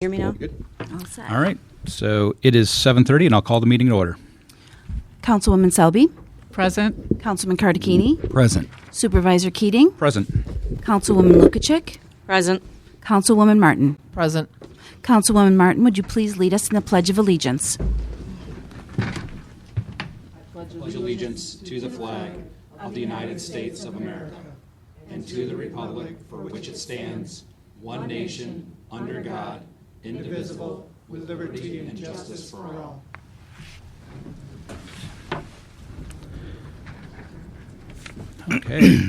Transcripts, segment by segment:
Hear me now? Good. All set. All right. So it is 7:30, and I'll call the meeting to order. Councilwoman Selby, Present. Councilman Cardicchini, Present. Supervisor Keating, Present. Councilwoman Lukacek, Present. Councilwoman Martin. Present. Councilwoman Martin, would you please lead us in the Pledge of Allegiance? Pledge allegiance to the flag of the United States of America and to the republic for which it stands, one nation, under God, indivisible, with liberty and justice for all. Okay.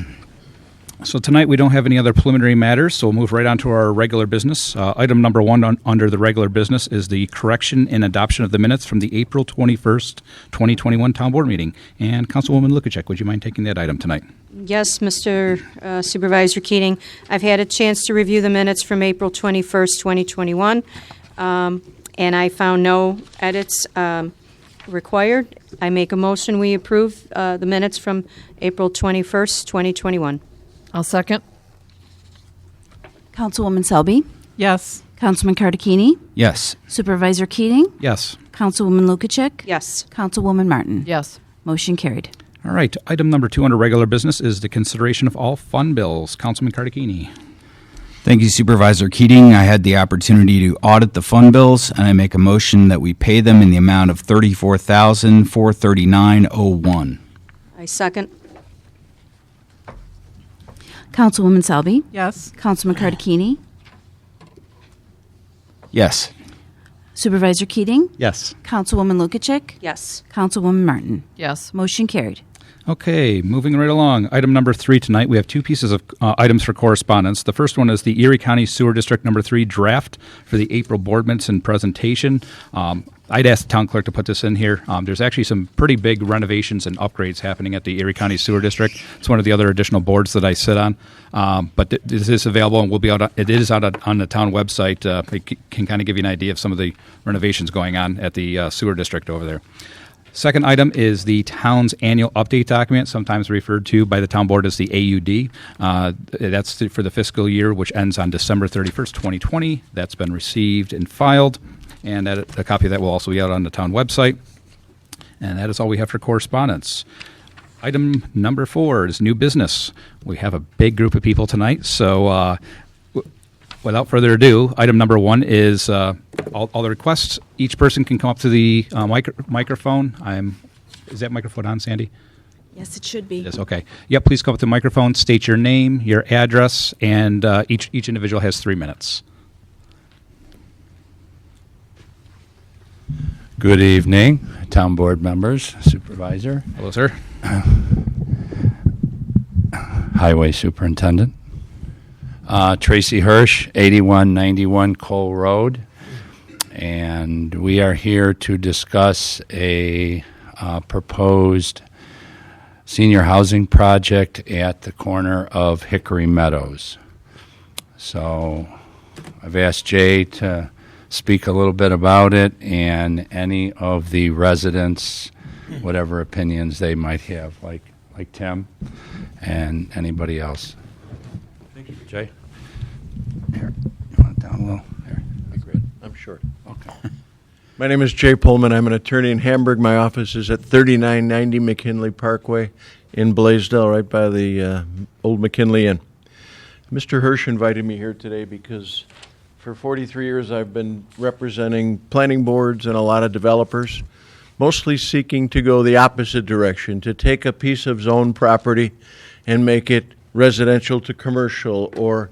So tonight we don't have any other preliminary matters, so we'll move right on to our regular business. Item number one under the regular business is the correction and adoption of the minutes from the April 21st, 2021 Town Board meeting. And Councilwoman Lukacek, would you mind taking that item tonight? Yes, Mr. Supervisor Keating. I've had a chance to review the minutes from April 21st, 2021, and I found no edits required. I make a motion we approve the minutes from April 21st, 2021. I'll second. Councilwoman Selby, Yes. Councilman Cardicchini, Yes. Supervisor Keating, Yes. Councilwoman Lukacek, Yes. Councilwoman Martin. Yes. Motion carried. All right. Item number two under regular business is the consideration of all fund bills. Councilman Cardicchini. Thank you, Supervisor Keating. I had the opportunity to audit the fund bills, and I make a motion that we pay them in the amount of $34,439.01. I second. Councilwoman Selby, Yes. Councilman Cardicchini, Yes. Supervisor Keating, Yes. Councilwoman Lukacek, Yes. Councilwoman Martin. Yes. Motion carried. Okay, moving right along. Item number three tonight, we have two pieces of items for correspondence. The first one is the Erie County Sewer District number 3 draft for the April board minutes and presentation. I'd asked the town clerk to put this in here. There's actually some pretty big renovations and upgrades happening at the Erie County Sewer District. It's one of the other additional boards that I sit on. But this is available and will be out. It is out on the town website. It can kind of give you an idea of some of the renovations going on at the sewer district over there. Second item is the town's annual update document, sometimes referred to by the town board as the AUD. That's for the fiscal year, which ends on December 31st, 2020. That's been received and filed, and a copy of that will also be out on the town website. And that is all we have for correspondence. Item number 4 is new business. We have a big group of people tonight, so without further ado, item number 1 is all the requests. Each person can come up to the microphone. Is that microphone on, Sandy? Yes, it should be. Yes, okay. Yep, please come up to the microphone, state your name, your address, and each individual has 3 minutes. Good evening, town board members, supervisor, Hello, sir. highway superintendent. Tracy Hirsch, 8191 Cole Road, and we are here to discuss a proposed senior housing project at the corner of Hickory Meadows. So I've asked Jay to speak a little bit about it and any of the residents, whatever opinions they might have, like Tim and anybody else. Thank you, Jay. Here, you want it down a little? Here, good. I'm short. Okay. My name is Jay Pullman. I'm an attorney in Hamburg. My office is at 3990 McKinley Parkway in Blaisdell, right by the old McKinley Inn. Mr. Hirsch invited me here today because for 43 years I've been representing planning boards and a lot of developers, mostly seeking to go the opposite direction, to take a piece of zoned property and make it residential to commercial or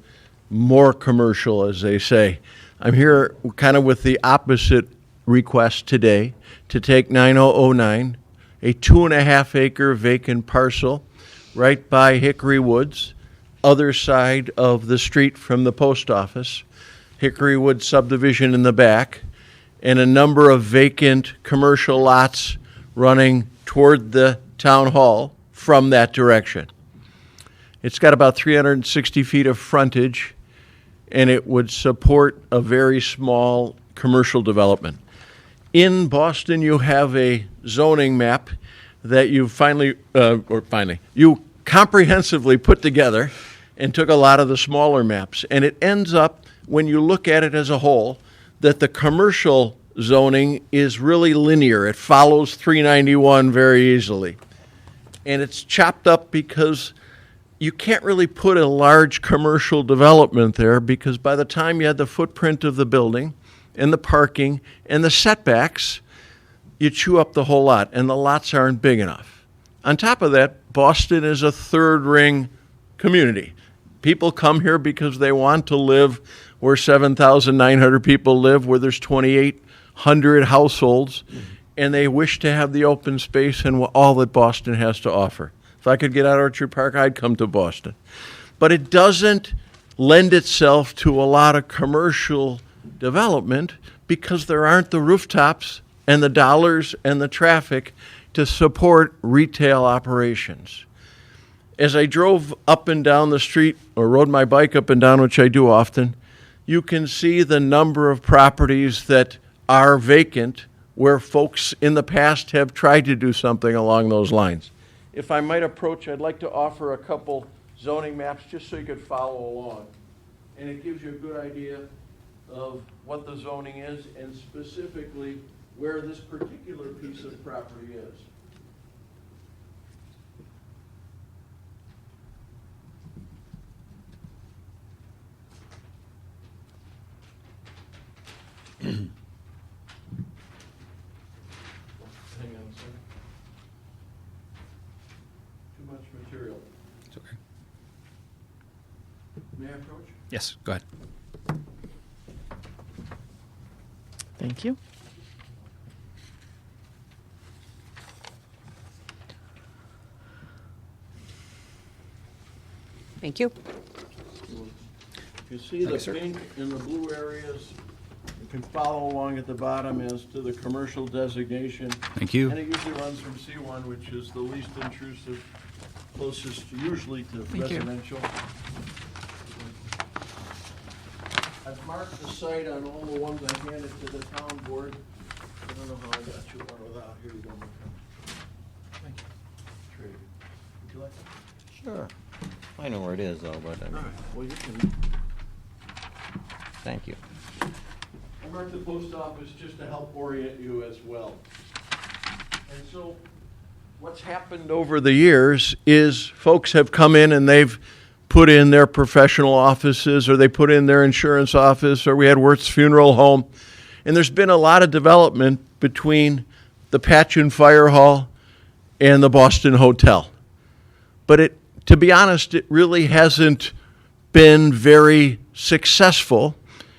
more commercial, as they say. I'm here kind of with the opposite request today to take 9009, a 2.5 acre vacant parcel right by Hickory Woods, other side of the street from the post office, Hickory Woods subdivision in the back, and a number of vacant commercial lots running toward the town hall from that direction. It's got about 360 feet of frontage, and it would support a very small commercial development. In Boston, you have a zoning map that you you comprehensively put together and took a lot of the smaller maps. And it ends up, when you look at it as a whole, that the commercial zoning is really linear. It follows 391 very easily. And it's chopped up because you can't really put a large commercial development there, because by the time you had the footprint of the building and the parking and the setbacks, you chew up the whole lot, and the lots aren't big enough. On top of that, Boston is a third ring community. People come here because they want to live where 7,900 people live, where there's 2,800 households, and they wish to have the open space and all that Boston has to offer. If I could get out of Orchard Park, I'd come to Boston. But it doesn't lend itself to a lot of commercial development because there aren't the rooftops and the dollars and the traffic to support retail operations. As I drove up and down the street, or rode my bike up and down, which I do often, you can see the number of properties that are vacant where folks in the past have tried to do something along those lines. If I might approach, I'd like to offer a couple zoning maps just so you could follow along. And it gives you a good idea of what the zoning is and specifically where this particular piece of property is. Hang on a second. Too much material. It's okay. May I approach? Yes, go ahead. Thank you. Thank you. You see the pink and the blue areas, you can follow along at the bottom as to the commercial designation. Thank you. And it usually runs from C1, which is the least intrusive, closest usually to Thank you. residential. I've marked the site on all the ones I handed to the town board. I don't know how I got you one without. Here you go, my friend. Thank you. Trade. Would you like that? Sure. I know where it is, though, but All right, well, you can. thank you. I marked the post office just to help orient you as well. And so what's happened over the years is folks have come in and they've put in their professional offices, or they put in their insurance office, or we had Wirtz Funeral Home. And there's been a lot of development between the Patchen Fire Hall and the Boston Hotel. But to be honest, it really hasn't been very successful,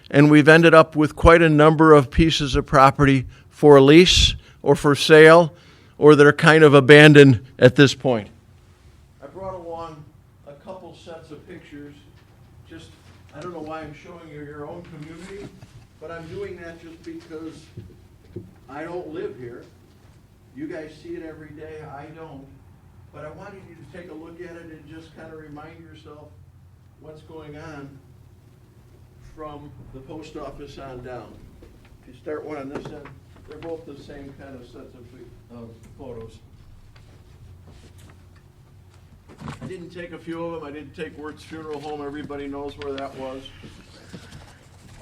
and we've ended up with quite a number of pieces of property for lease or for sale, or that are kind of abandoned at this point. I brought along a couple sets of pictures. Just, I don't know why I'm showing you your own community, but I'm doing that just because I don't live here. You guys see it every day, I don't. But I wanted you to take a look at it and just kind of remind yourself what's going on from the post office on down. If you start one on this end, they're both the same kind of sets of photos. I didn't take a few of them. I didn't take Wirtz Funeral Home. Everybody knows where that was.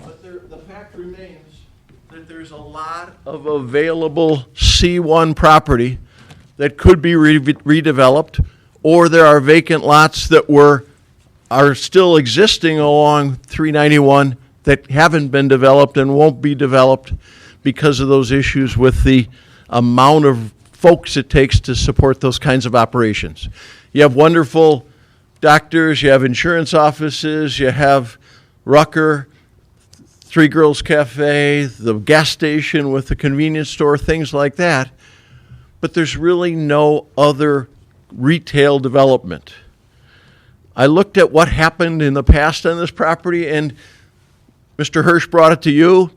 But the fact remains that there's a lot of available C1 property that could be redeveloped, or there are vacant lots that are still existing along 391 that haven't been developed and won't be developed because of those issues with the amount of folks it takes to support those kinds of operations. You have wonderful doctors, you have insurance offices, you have Rucker, Three Girls Cafe, the gas station with the convenience store, things like that. But there's really no other retail development. I looked at what happened in the past on this property, and Mr. Hirsch brought it to you.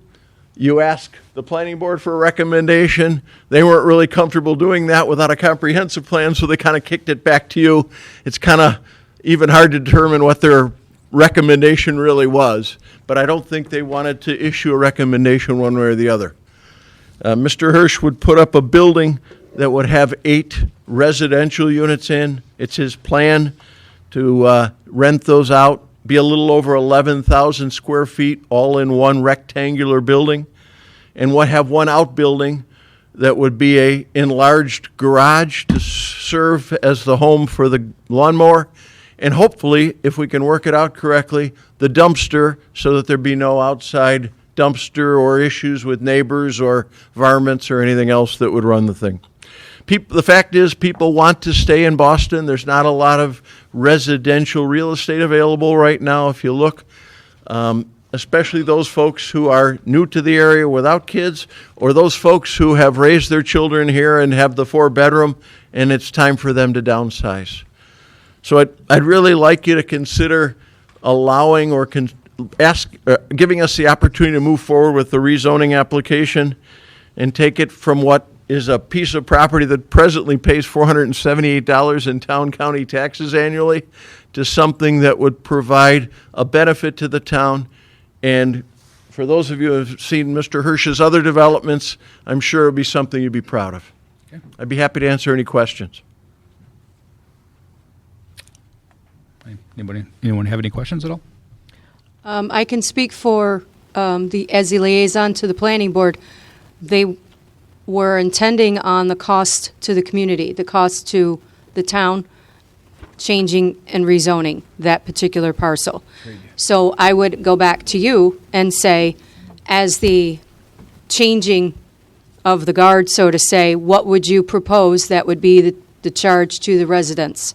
You asked the planning board for a recommendation. They weren't really comfortable doing that without a comprehensive plan, so they kind of kicked it back to you. It's kind of even hard to determine what their recommendation really was, but I don't think they wanted to issue a recommendation one way or the other. Mr. Hirsch would put up a building that would have 8 residential units in. It's his plan to rent those out be a little over 11,000 square feet, all in one rectangular building, and have one outbuilding that would be a enlarged garage to serve as the home for the lawnmower, and hopefully, if we can work it out correctly, the dumpster, so that there be no outside dumpster or issues with neighbors or varmints or anything else that would run the thing. The fact is, people want to stay in Boston. There's not a lot of residential real estate available right now, if you look, especially those folks who are new to the area without kids, or those folks who have raised their children here and have the 4-bedroom, and it's time for them to downsize. So I'd really like you to consider allowing or giving us the opportunity to move forward with the rezoning application and take it from what is a piece of property that presently pays $478 in town county taxes annually to something that would provide a benefit to the town. And for those of you who have seen Mr. Hirsch's other developments, I'm sure it would be something you'd be proud of. Okay. I'd be happy to answer any questions. Anyone have any questions at all? I can speak for as the liaison to the planning board. They were intending on the cost to the community, the cost to the town, changing and rezoning that particular parcel. So I would go back to you and say, as the changing of the guard, so to say, what would you propose that would be the charge to the residents?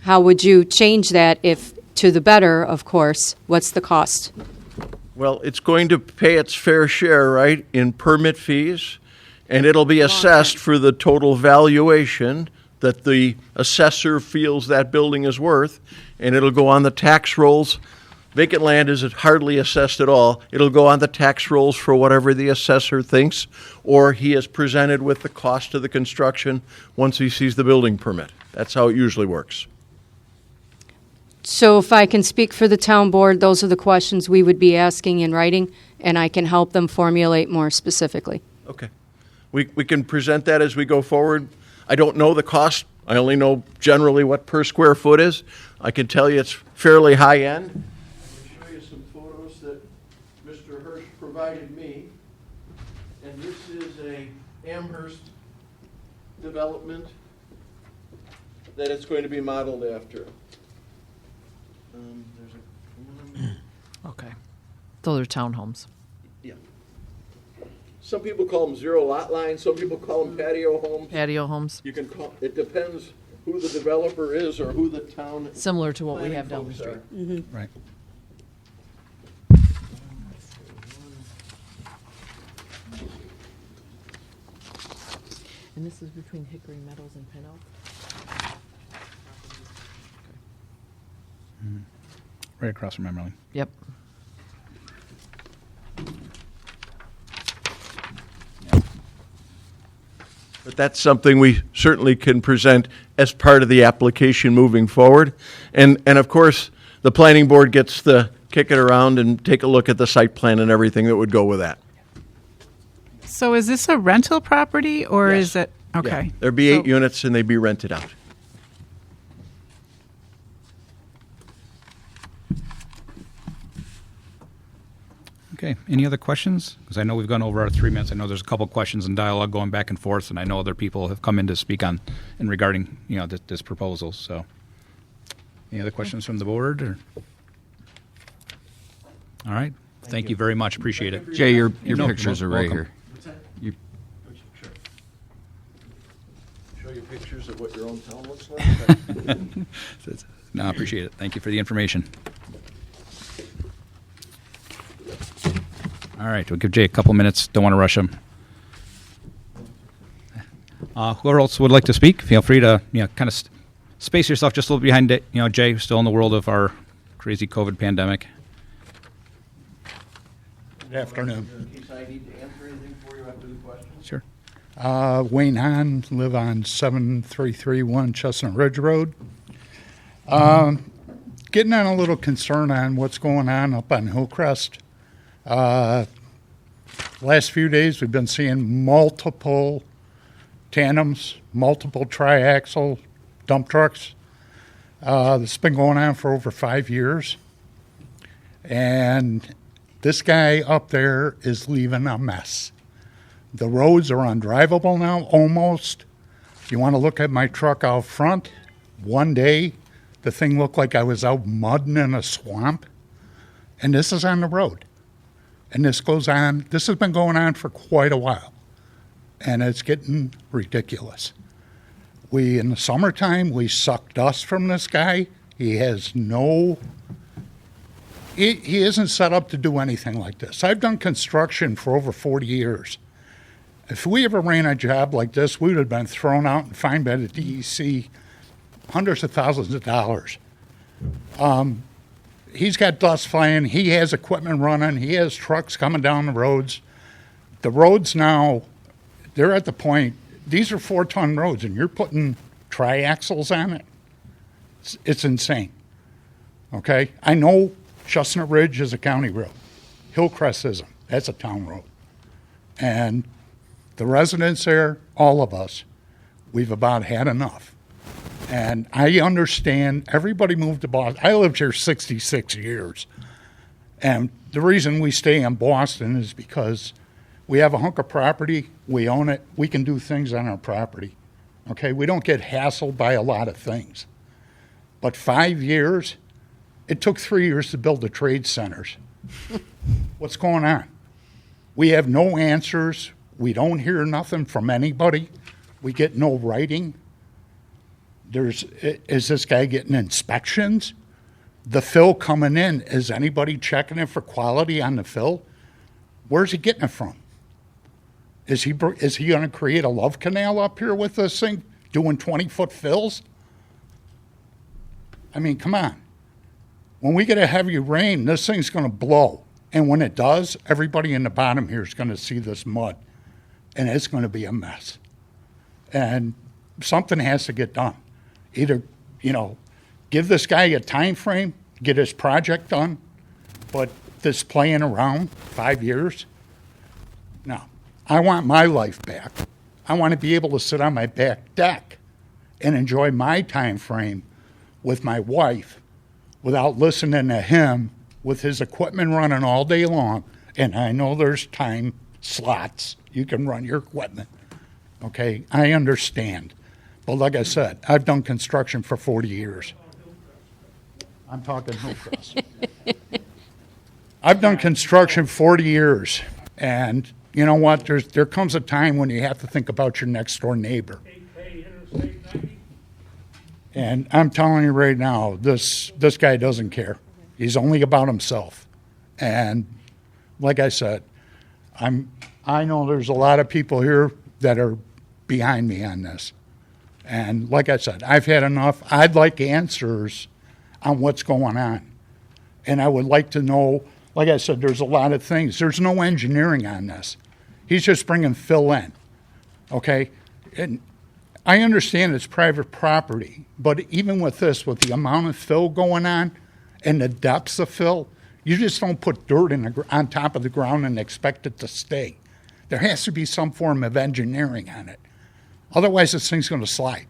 How would you change that if, to the better, of course, what's the cost? Well, it's going to pay its fair share, right, in permit fees, and it'll be assessed for the total valuation that the assessor feels that building is worth, and it'll go on the tax rolls. Vacant land is hardly assessed at all. It'll go on the tax rolls for whatever the assessor thinks, or he is presented with the cost of the construction once he sees the building permit. That's how it usually works. So if I can speak for the town board, those are the questions we would be asking in writing, and I can help them formulate more specifically. Okay. We can present that as we go forward. I don't know the cost. I only know generally what per square foot is. I can tell you it's fairly high end. I can show you some photos that Mr. Hirsch provided me. And this is a Amherst development that it's going to be modeled after. Okay. Those are townhomes. Yeah. Some people call them zero lot lines. Some people call them patio homes. Patio homes, You can call, it depends who the developer is or who the town. similar to what we planning have down the folks street. are. Right. And this is between Hickory Meadows and Pin Oak? Right across from Emerald. Yep. But that's something we certainly can present as part of the application moving forward. And of course, the planning board gets to kick it around and take a look at the site plan and everything that would go with that. So is this a rental property or Yes. is it, okay. Yeah. There'd be 8 So- units and they'd be rented out. Okay. Any other questions? Because I know we've gone over our 3 minutes. I know there's a couple questions and dialogue going back and forth, and I know other people have come in to speak on in regarding this proposal. So, any other questions from the board? Or? All right. Thank you very much. Appreciate it. Jay, your No, pictures are you're right welcome. here. Sure. Show you pictures of what your own town looks like. No, I appreciate it. Thank you for the information. All right, we'll give Jay a couple minutes. Don't want to rush him. Whoever else would like to speak, feel free to kind of space yourself just a little behind Jay, still in the world of our crazy COVID pandemic. Good afternoon. In case I need to answer anything for you after the question. Sure. Wayne Hahn, live on 7331 Chestnut Ridge Road. Getting on a little concern on what's going on up on Hillcrest. Last few days we've been seeing multiple tandems, multiple triaxle dump trucks This has been going on for over 5 years. And this guy up there is leaving a mess. The roads are undrivable now, almost. You want to look at my truck out front? One day, the thing looked like I was out mudding in a swamp. And this is on the road. And this goes on. This has been going on for quite a while. And it's getting ridiculous. In the summertime, we suck dust from this guy. He isn't set up to do anything like this. I've done construction for over 40 years. If we ever ran a job like this, we would have been thrown out and fined by the DEC hundreds of thousands of dollars. He's got dust flying. He has equipment running. He has trucks coming down the roads. The roads now, they're at the point, these are 4-ton roads, and you're putting triaxles on it. It's insane. Okay? I know Chestnut Ridge is a county road. Hillcrest isn't. That's a town road. And the residents there, all of us, we've about had enough. And I understand everybody moved to Boston. I lived here 66 years. And the reason we stay in Boston is because we have a hunk of property, we own it, we can do things on our property. Okay, we don't get hassled by a lot of things. But 5 years, it took 3 years to build the trade centers. What's going on? We have no answers. We don't hear nothing from anybody. We get no writing. Is this guy getting inspections? The fill coming in, is anybody checking it for quality on the fill? Where's he getting it from? Is he going to create a love canal up here with this thing, doing 20-foot fills? I mean, come on. When we get a heavy rain, this thing's going to blow. And when it does, everybody in the bottom here is going to see this mud. And it's going to be a mess. And something has to get done. Either, give this guy a time frame, get his project done, but this playing around 5 years, no. I want my life back. I want to be able to sit on my back deck and enjoy my time frame with my wife without listening to him with his equipment running all day long. And I know there's time slots you can run your equipment. Okay, I understand. But like I said, I've done construction for 40 years. I'm talking Hillcrest. I've done construction 40 years. And you know what? There comes a time when you have to think about your next door neighbor. And I'm telling you right now, this guy doesn't care. He's only about himself. And like I said, I know there's a lot of people here that are behind me on this. And like I said, I've had enough. I'd like answers on what's going on. And I would like to know, like I said, there's a lot of things. There's no engineering on this. He's just bringing fill in, okay? And I understand it's private property, but even with this, with the amount of fill going on and the depths of fill, you just don't put dirt on top of the ground and expect it to stay. There has to be some form of engineering on it. Otherwise, this thing's going to slide.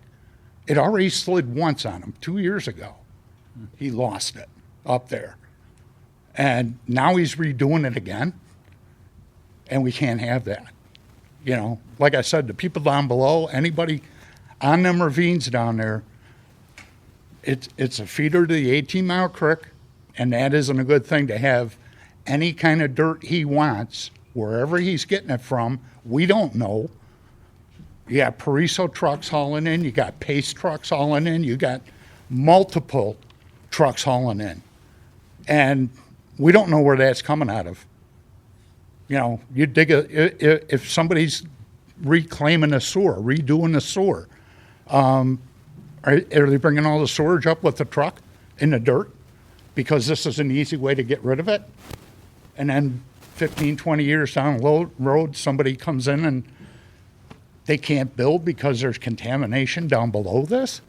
It already slid once on him 2 years ago. He lost it up there. And now he's redoing it again. And we can't have that. Like I said, the people down below, anybody on them ravines down there, it's a feeder to the 18-Mile Creek, and that isn't a good thing to have any kind of dirt he wants, wherever he's getting it from. We don't know. You got Pariso trucks hauling in. You got Pace trucks hauling in. You got multiple trucks hauling in. And we don't know where that's coming out of. You dig if somebody's reclaiming a sewer, redoing the sewer, are they bringing all the sewage up with the truck in the dirt because this is an easy way to get rid of it? And then 15, 20 years down the road, somebody comes in and they can't build because there's contamination down below this?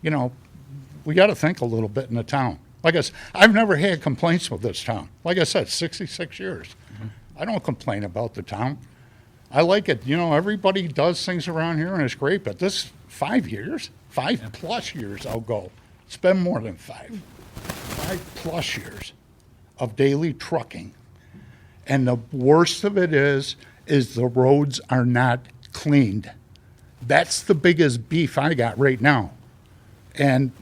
We got to think a little bit in the town. Like I said, I've never had complaints with this town. Like I said, 66 years. Mm-hmm. I don't complain about the town. I like it. Everybody does things around here, and it's great. But this 5 years, 5+ years, I'll go. It's been more than 5+ years of daily trucking. And the worst of it is the roads are not cleaned. That's the biggest beef I got right now. And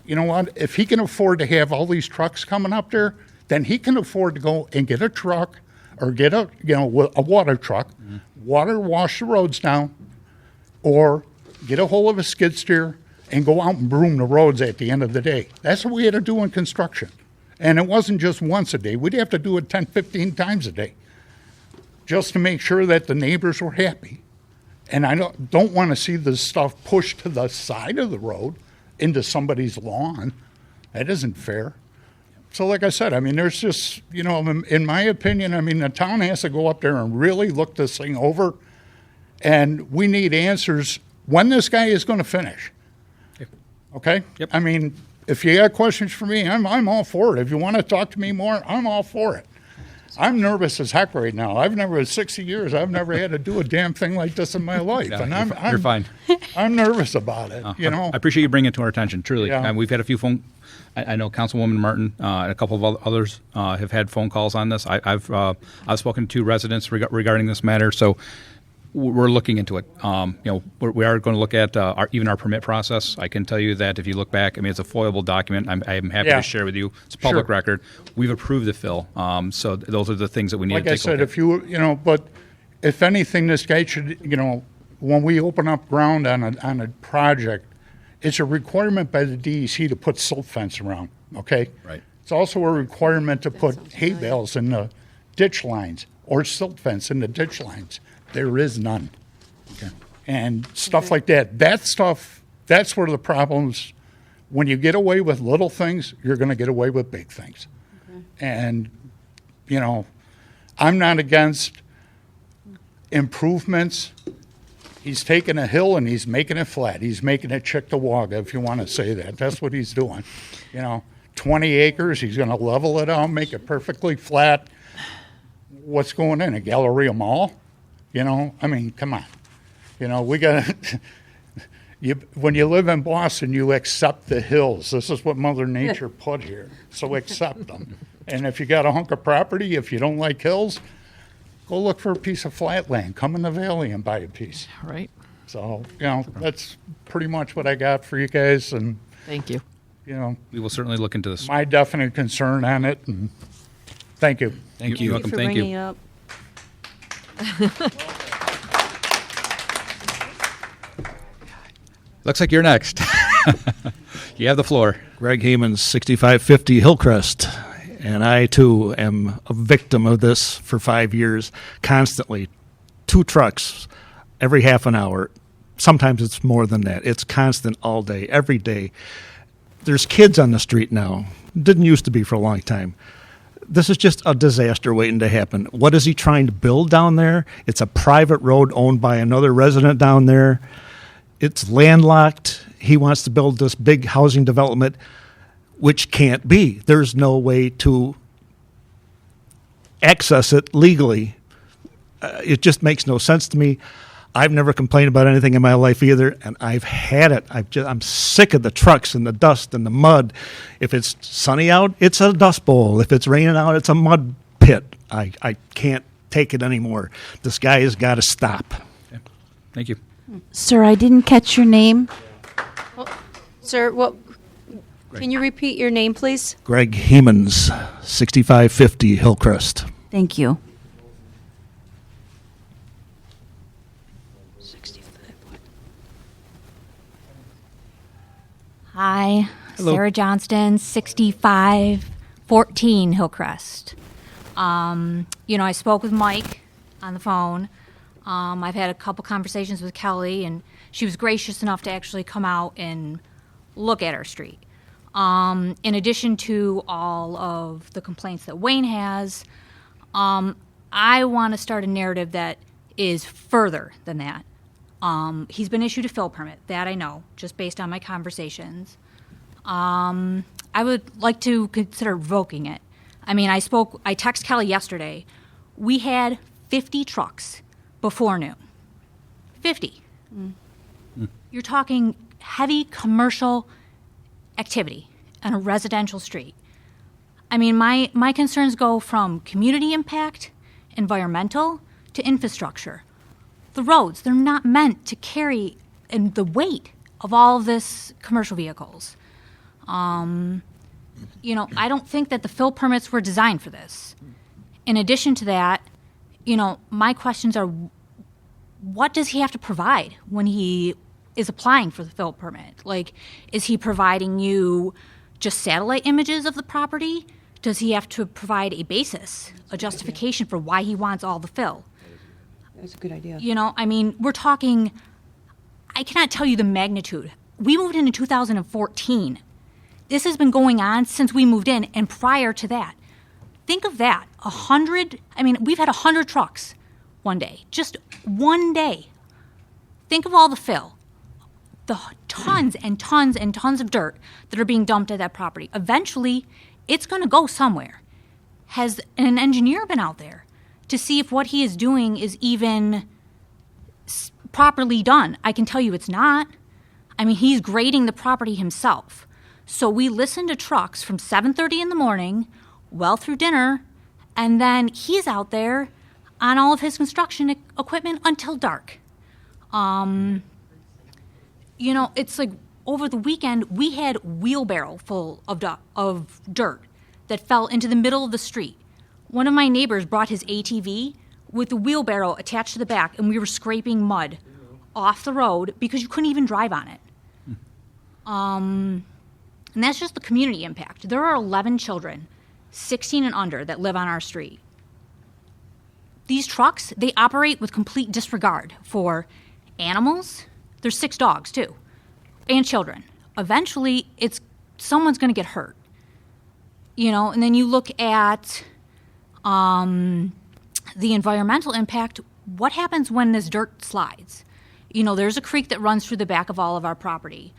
you know what? If he can afford to have all these trucks coming up there, then he can afford to go and get a truck or get a water truck, water wash the roads down, or get a hold of a skid steer and go out and broom the roads at the end of the day. That's what we had to do in construction. And it wasn't just once a day. We'd have to do it 10, 15 times a day just to make sure that the neighbors were happy. And I don't want to see this stuff pushed to the side of the road into somebody's lawn. That isn't fair. So like I said, I mean, there's just, you know, in my opinion, I mean, the town has to go up there and really look this thing over. And we need answers when this guy is going to finish. Okay? Yep. I mean, if you got questions for me, I'm all for it. If you want to talk to me more, I'm all for it. I'm nervous as heck right now. In 60 years, I've never had to do a damn thing like this in my life. No, And you're fine. I'm nervous about it, you know. I appreciate you bringing it to our attention, truly. Yeah. We've had a few I know Councilwoman Martin and a couple of others have had phone calls on this. I've spoken to 2 residents regarding this matter, so we're looking into it. You know, we are going to look at even our permit process. I can tell you that if you look back, I mean, it's a foilable document. I'm happy to share with you. It's a public record. We've approved the fill. So those are the things that we need Like to I take a look said, at. if you, but if anything, this guy should, when we open up ground on a project, it's a requirement by the DEC to put silt fence around, okay? Right. It's also a requirement to put hay bales in the ditch lines or silt fence in the ditch lines. There is none. Okay. And stuff like that. That stuff, that's where the problems, when you get away with little things, you're going to get away with big things. And, I'm not against improvements. He's taking a hill and he's making it flat. He's making it Chick-to-Wagga, if you want to say that. That's what he's doing. 20 acres, he's going to level it out, make it perfectly flat. What's going in, a Galleria Mall? I mean, come on. We got when you live in Boston, you accept the hills. This is what Mother Nature put here. So accept them. And if you got a hunk of property, if you don't like hills, go look for a piece of flat land. Come in the valley and buy a piece. Right. So, that's pretty much what I got for you guys. And, Thank you. We will certainly look into this. my definite concern on it. And thank you. Thank you. Thank you for Thank bringing you. it up. Looks like you're next. You have the floor. Greg Hemans, 6550 Hillcrest. And I, too, am a victim of this for 5 years, constantly. 2 trucks every half an hour. Sometimes it's more than that. It's constant all day, every day. There's kids on the street now. Didn't used to be for a long time. This is just a disaster waiting to happen. What is he trying to build down there? It's a private road owned by another resident down there. It's landlocked. He wants to build this big housing development, which can't be. There's no way to access it legally. It just makes no sense to me. I've never complained about anything in my life either, and I've had it. I'm sick of the trucks and the dust and the mud. If it's sunny out, it's a dust bowl. If it's raining out, it's a mud pit. I can't take it anymore. This guy has got to stop. Okay. Thank you. Sir, I didn't catch your name. Sir, can you repeat your name, please? Greg Hemans, 6550 Hillcrest. Thank you. 65. Hi, Hello. Sarah Johnston, 6514 Hillcrest. I spoke with Mike on the phone. I've had a couple conversations with Kelly, and she was gracious enough to actually come out and look at our street. In addition to all of the complaints that Wayne has, I want to start a narrative that is further than that. He's been issued a fill permit, that I know, just based on my conversations. I would like to consider revoking it. I mean, I texted Kelly yesterday. We had 50 trucks before noon. 50. You're talking heavy commercial activity on a residential street. I mean, my concerns go from community impact, environmental, to infrastructure. The roads, they're not meant to carry the weight of all of this commercial vehicles. You know, I don't think that the fill permits were designed for this. In addition to that, you know, my questions are, what does he have to provide when he is applying for the fill permit? Like, is he providing you just satellite images of the property? Does he have to provide a basis, a justification for why he wants all the fill? That's a good idea. You know, I mean, we're talking, I cannot tell you the magnitude. We moved in 2014. This has been going on since we moved in, and prior to that. Think of that, 100, I mean, we've had 100 trucks one day, just one day. Think of all the fill, the tons and tons and tons of dirt that are being dumped at that property. Eventually, it's going to go somewhere. Has an engineer been out there to see if what he is doing is even properly done? I can tell you it's not. I mean, he's grading the property himself. So we listen to trucks from 7:30 in the morning, well through dinner, and then he's out there on all of his construction equipment until dark. You know, it's like over the weekend, we had wheelbarrow full of dirt that fell into the middle of the street. One of my neighbors brought his ATV with the wheelbarrow attached to the back, and we were scraping mud off the road because you couldn't even drive on it. And that's just the community impact. There are 11 children, 16 and under, that live on our street. These trucks, they operate with complete disregard for animals. There's 6 dogs, too, and children. Eventually, someone's going to get hurt. You know, and then you look at the environmental impact. What happens when this dirt slides? You know, there's a creek that runs through the back of all of our property.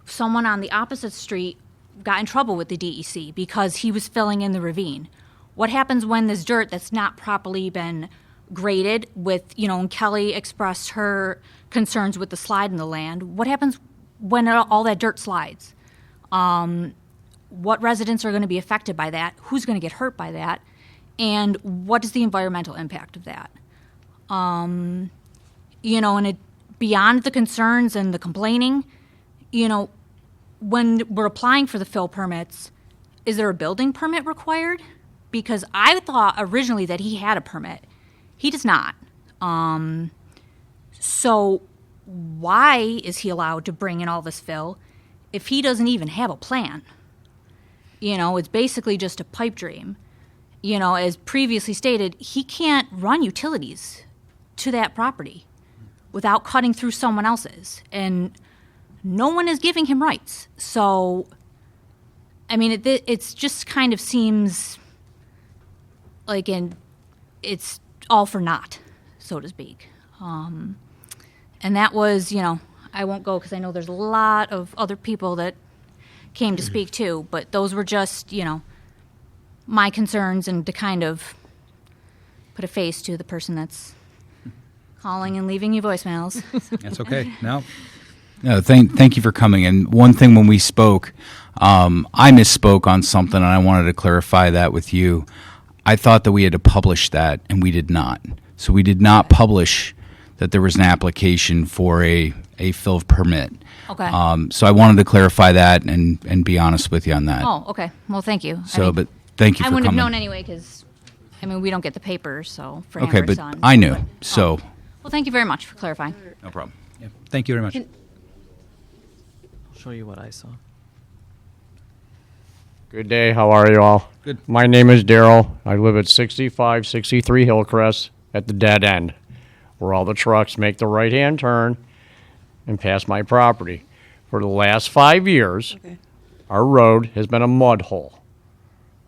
Someone on the opposite street got in trouble with the DEC because he was filling in the ravine. What happens when this dirt that's not properly been graded with, you know, and Kelly expressed her concerns with the slide in the land. What happens when all that dirt slides? What residents are going to be affected by that? Who's going to get hurt by that? And what is the environmental impact of that? You know, and beyond the concerns and the complaining, you know, when we're applying for the fill permits, is there a building permit required? Because I thought originally that he had a permit. He does not. So why is he allowed to bring in all this fill if he doesn't even have a plan? You know, it's basically just a pipe dream. You know, as previously stated, he can't run utilities to that property without cutting through someone else's. And no one is giving him rights. So, I mean, it's just kind of seems like it's all for naught, so to speak. And that was, you know, I won't go because I know there's a lot of other people that came to speak too, but those were just, you know, my concerns and to kind of put a face to the person that's calling and leaving you voicemails. That's okay. No, thank you for coming. And one thing when we spoke, I misspoke on something, and I wanted to clarify that with you. I thought that we had to publish that, and we did not. So we did not publish that there was an application for a fill permit. Okay. So I wanted to clarify that and be honest with you on that. Oh, okay. Well, thank you. But thank you for coming. I wouldn't have known anyway because, I mean, we don't get the papers, so for okay, Amber but Sun. I knew. So. Well, thank you very much for clarifying. No problem. Yeah. Thank you very much. I'll show you what I saw. Good day. How are you all? Good. My name is Daryl. I live at 6563 Hillcrest at the dead end, where all the trucks make the right-hand turn and pass my property. For the last 5 years, our road has been a mud hole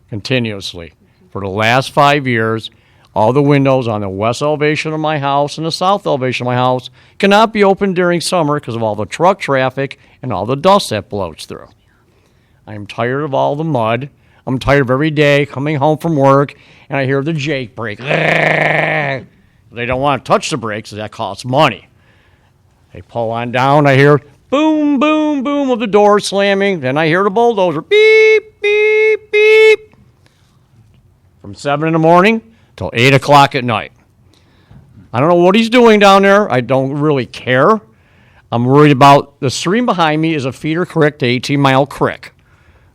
continuously. For the last 5 years, all the windows on the west elevation of my house and the south elevation of my house cannot be opened during summer because of all the truck traffic and all the dust that blows through. I'm tired of all the mud. I'm tired of every day coming home from work and I hear the Jake brake. They don't want to touch the brakes because that costs money. They pull on down. I hear boom, boom, boom of the door slamming. Then I hear the bulldozer, beep, beep, beep, from 7 in the morning till 8 o'clock at night. I don't know what he's doing down there. I don't really care. I'm worried about the stream behind me is a feeder creek to 18 Mile Creek.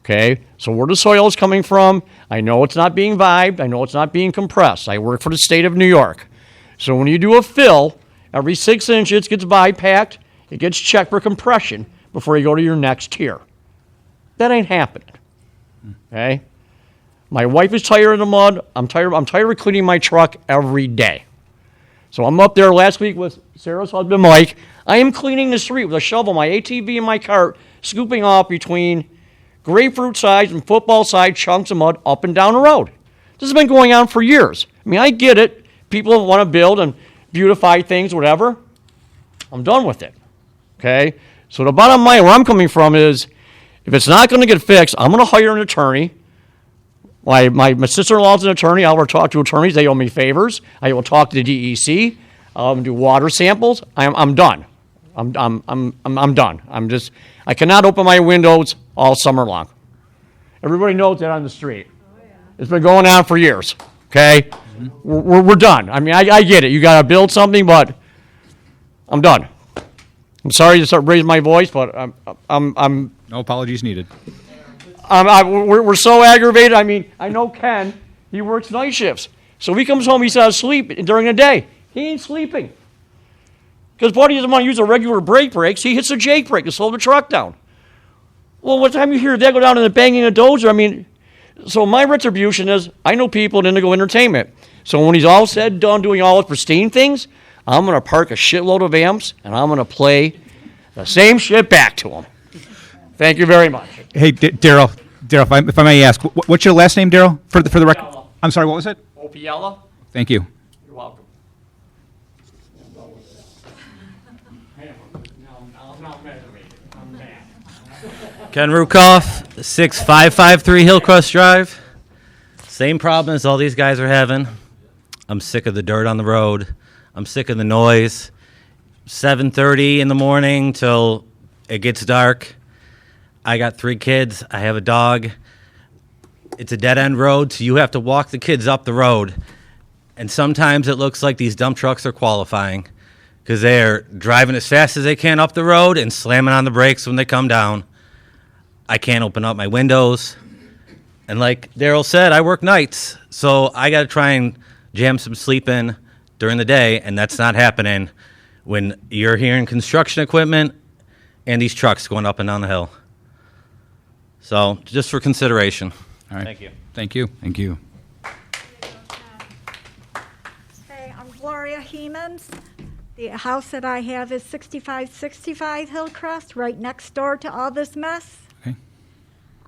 Okay, so where the soil is coming from, I know it's not being vibed. I know it's not being compressed. I work for the state of New York. So when you do a fill, every 6 inches gets vibe-packed. It gets checked for compression before you go to your next tier. That ain't happening. Okay? My wife is tired of the mud. I'm tired of cleaning my truck every day. So I'm up there last week with Sarah's husband, Mike. I am cleaning the street with a shovel, my ATV and my cart, scooping off between grapefruit-sized and football-sized chunks of mud up and down the road. This has been going on for years. I mean, I get it. People want to build and beautify things, whatever. I'm done with it. Okay? So the bottom line, where I'm coming from is, if it's not going to get fixed, I'm going to hire an attorney. My sister-in-law's an attorney. I will talk to attorneys. They owe me favors. I will talk to the DEC. Do water samples. I'm done. I'm done. I cannot open my windows all summer long. Everybody knows that on the street. It's been going on for years. Okay, we're done. I mean, I get it. You got to build something, but I'm done. I'm sorry to start raising my voice, but I'm No apologies needed. we're so aggravated. I mean, I know Ken. He works night shifts, so he comes home. He's out of sleep during the day. He ain't sleeping because Buddy doesn't want to use the regular brake brakes. He hits the Jake brake to slow the truck down. Well, what time you hear that go down in the banging a dozer? I mean, so my retribution is I know people in Indigo Entertainment. So when he's all said and done doing all his pristine things, I'm going to park a shitload of amps and I'm going to play the same shit back to him. Thank you very much. Hey, Daryl, if I may ask, what's your last name, Daryl? For the record, I'm sorry. What was it? Opiella. Thank you. You're welcome. Ken Rukoff, 6553 Hillcrest Drive. Same problem as all these guys are having. I'm sick of the dirt on the road. I'm sick of the noise. 7:30 in the morning till it gets dark. I got 3 kids. I have a dog. It's a dead-end road, so you have to walk the kids up the road. And sometimes it looks like these dump trucks are qualifying because they're driving as fast as they can up the road and slamming on the brakes when they come down. I can't open up my windows. And like Daryl said, I work nights, so I got to try and jam some sleep in during the day, and that's not happening when you're hearing construction equipment and these trucks going up and down the hill. So just for consideration. All right. Thank you. Thank you. Thank you. Hey, I'm Gloria Hemans. The house that I have is 6565 Hillcrest, right next door to all this mess. Okay.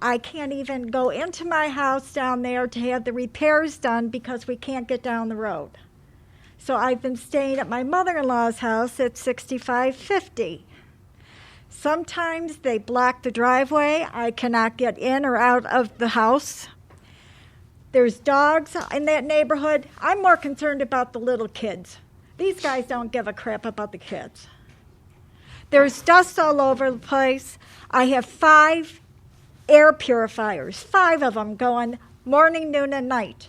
I can't even go into my house down there to have the repairs done because we can't get down the road. So I've been staying at my mother-in-law's house at 6550. Sometimes they block the driveway. I cannot get in or out of the house. There's dogs in that neighborhood. I'm more concerned about the little kids. These guys don't give a crap about the kids. There's dust all over the place. I have 5 air purifiers, 5 of them going morning, noon, and night.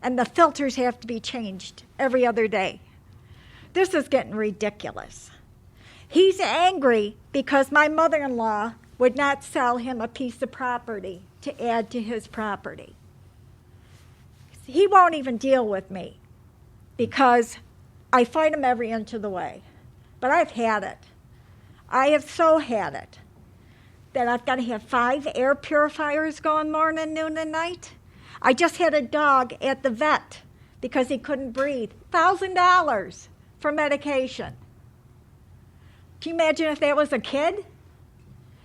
And the filters have to be changed every other day. This is getting ridiculous. He's angry because my mother-in-law would not sell him a piece of property to add to his property. He won't even deal with me because I fight him every inch of the way. But I've had it. I have so had it that I've got to have 5 air purifiers going morning, noon, and night. I just had a dog at the vet because he couldn't breathe. $1,000 for medication. Can you imagine if that was a kid?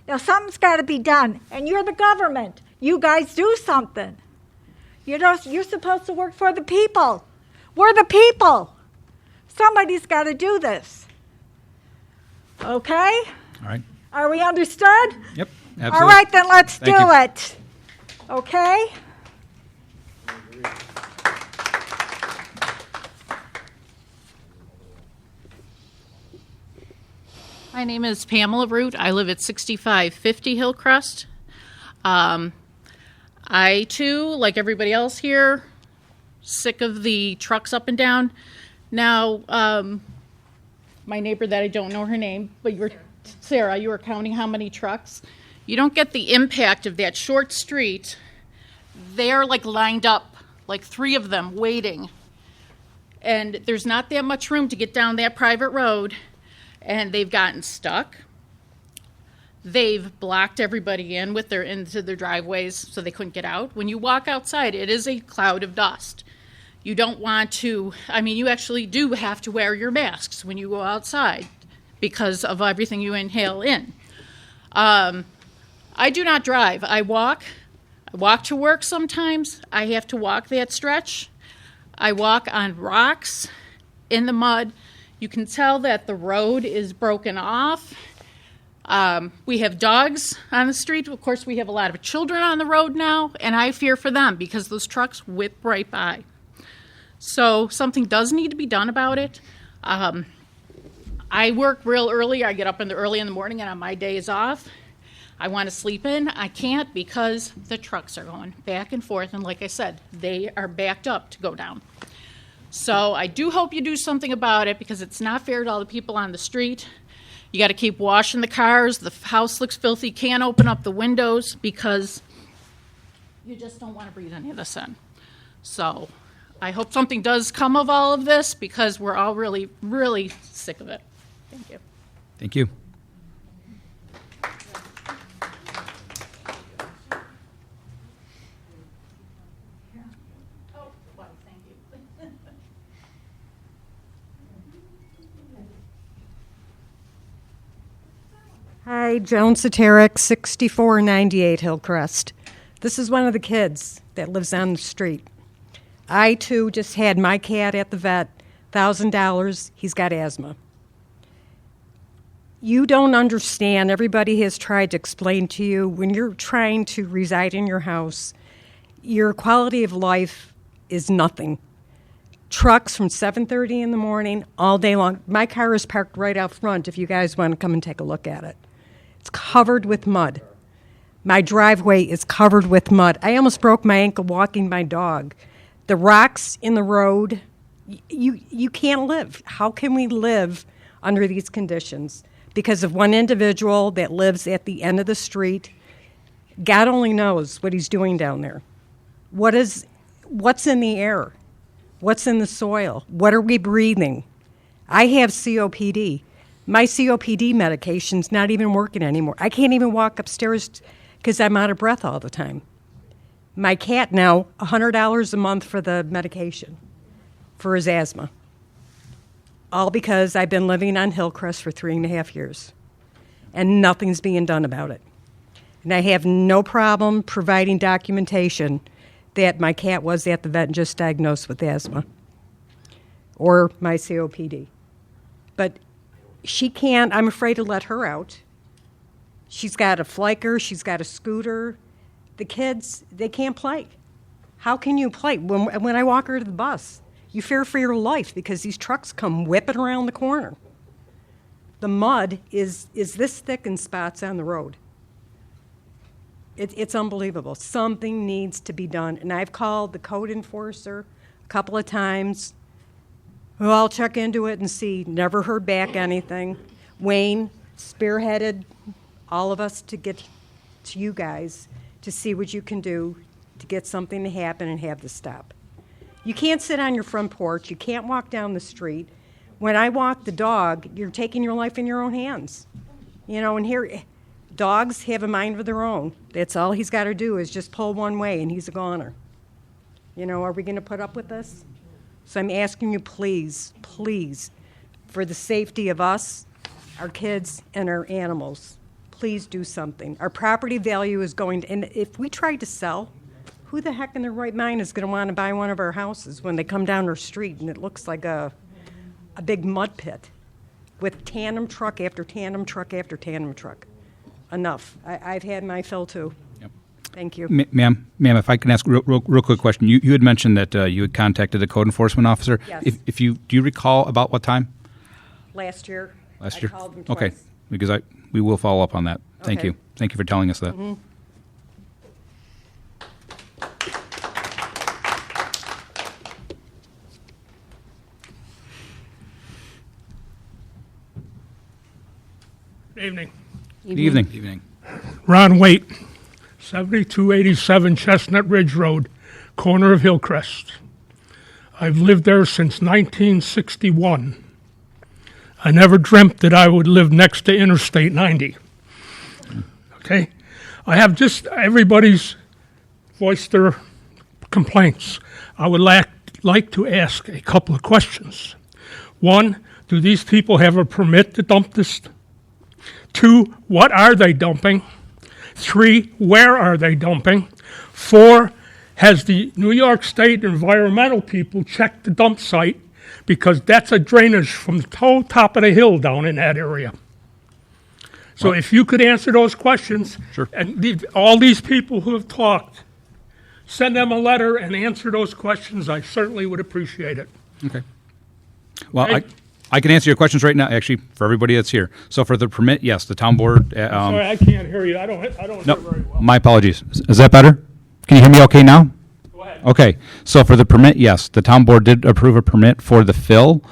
Now, something's got to be done, and you're the government. You guys do something. You're supposed to work for the people. We're the people. Somebody's got to do this. Okay? All right. Are we understood? Yep. Absolutely. All right, then let's Thank do you. it. Okay? My name is Pamela Root. I live at 6550 Hillcrest. I, too, like everybody else here, sick of the trucks up and down. Now, my neighbor that I don't know her name, but Sarah, you were counting how many trucks. You don't get the impact of that short street. They're like lined up, like 3 of them waiting. And there's not that much room to get down that private road. And they've gotten stuck. They've blocked everybody in into their driveways so they couldn't get out. When you walk outside, it is a cloud of dust. You don't want to, you actually do have to wear your masks when you go outside because of everything you inhale in. I do not drive. I walk. I walk to work sometimes. I have to walk that stretch. I walk on rocks in the mud. You can tell that the road is broken off. We have dogs on the street. Of course, we have a lot of children on the road now, and I fear for them because those trucks whip right by. So something does need to be done about it. I work real early. I get up early in the morning, and on my days off, I want to sleep in. I can't because the trucks are going back and forth, and like I said, they are backed up to go down. So I do hope you do something about it because it's not fair to all the people on the street. You got to keep washing the cars. The house looks filthy. Can't open up the windows because you just don't want to breathe any of this in. So I hope something does come of all of this because we're all really, really sick of it. Thank you. Thank you. Hi, Joan Soteric, 6498 Hillcrest. This is one of the kids that lives on the street. I, too, just had my cat at the vet, $1,000. He's got asthma. You don't understand. Everybody has tried to explain to you when you're trying to reside in your house, your quality of life is nothing. Trucks from 7:30 in the morning all day long. My car is parked right out front if you guys want to come and take a look at it. It's covered with mud. My driveway is covered with mud. I almost broke my ankle walking my dog. The rocks in the road, you can't live. How can we live under these conditions? Because of one individual that lives at the end of the street. God only knows what he's doing down there. What's in the air? What's in the soil? What are we breathing? I have COPD. My COPD medication's not even working anymore. I can't even walk upstairs because I'm out of breath all the time. My cat now, $100 a month for the medication for his asthma. All because I've been living on Hillcrest for 3.5 years, and nothing's being done about it. And I have no problem providing documentation that my cat was at the vet and just diagnosed with asthma or my COPD. But she can't, I'm afraid to let her out. She's got a fliker, she's got a scooter. The kids, they can't play. How can you play? When I walk her to the bus, you fear for your life because these trucks come whipping around the corner. The mud is this thick in spots on the road. It's unbelievable. Something needs to be done. And I've called the code enforcer a couple of times. Well, I'll check into it and see. Never heard back anything. Wayne spearheaded all of us to get to you guys to see what you can do to get something to happen and have this stop. You can't sit on your front porch. You can't walk down the street. When I walk the dog, you're taking your life in your own hands. And here, dogs have a mind of their own. That's all he's got to do is just pull one way and he's a goner. Are we going to put up with this? So I'm asking you, please, please, for the safety of us, our kids, and our animals, please do something. Our property value is going to, and if we try to sell, who the heck in their right mind is going to want to buy one of our houses when they come down our street and it looks like a big mud pit with tandem truck after tandem truck after tandem truck? Enough. I've had my fill too. Yep. Thank you. Ma'am, if I can ask a real quick question. You had mentioned that you had contacted a code enforcement officer. Yes. Do you recall about what time? Last year. I called them twice. Okay. because we will follow up on that. Thank Okay. you. Thank you for telling us that. Mhm. Evening. Good evening. Ron Waite, 7287 Chestnut Ridge Road, corner of Hillcrest. I've lived there since 1961. I never dreamt that I would live next to Interstate 90. Okay? I have just everybody's voiced their complaints. I would like to ask a couple of questions. One, do these people have a permit to dump this? Two, what are they dumping? Three, where are they dumping? Four, has the New York State environmental people checked the dump site? Because that's a drainage from the top of the hill down in that area. So if you could answer those questions, sure. And all these people who have talked, send them a letter and answer those questions, I certainly would appreciate it. Okay. Well, Right. I can answer your questions right now, actually, for everybody that's here. So for the permit, yes, the town board. Sorry, I can't hear you. I don't No, hear very well. my apologies. Is that better? Can you hear me okay now? Go ahead. Okay. So for the permit, yes, the town board did approve a permit for the fill.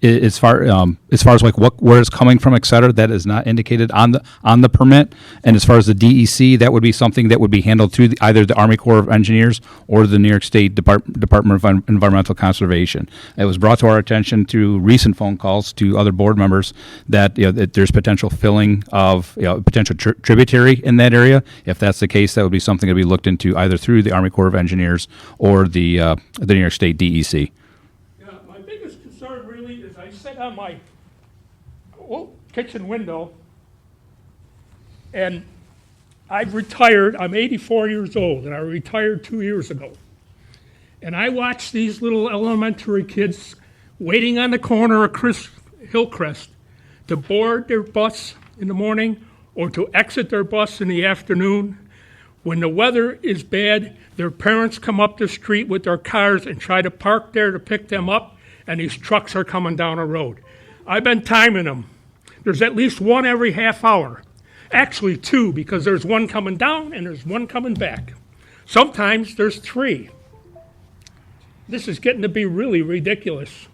As far as like where it's coming from, et cetera, that is not indicated on the permit. And as far as the DEC, that would be something that would be handled through either the Army Corps of Engineers or the New York State Department of Environmental Conservation. It was brought to our attention through recent phone calls to other board members that that there's potential filling of potential tributary in that area. If that's the case, that would be something that would be looked into either through the Army Corps of Engineers or the New York State DEC. My biggest concern really is I sit on my kitchen window, and I've retired. I'm 84 years old, and I retired 2 years ago. And I watch these little elementary kids waiting on the corner of Hillcrest to board their bus in the morning or to exit their bus in the afternoon. When the weather is bad, their parents come up the street with their cars and try to park there to pick them up, and these trucks are coming down the road. I've been timing them. There's at least one every half hour. Actually, two, because there's one coming down and there's one coming back. Sometimes there's three. This is getting to be really ridiculous.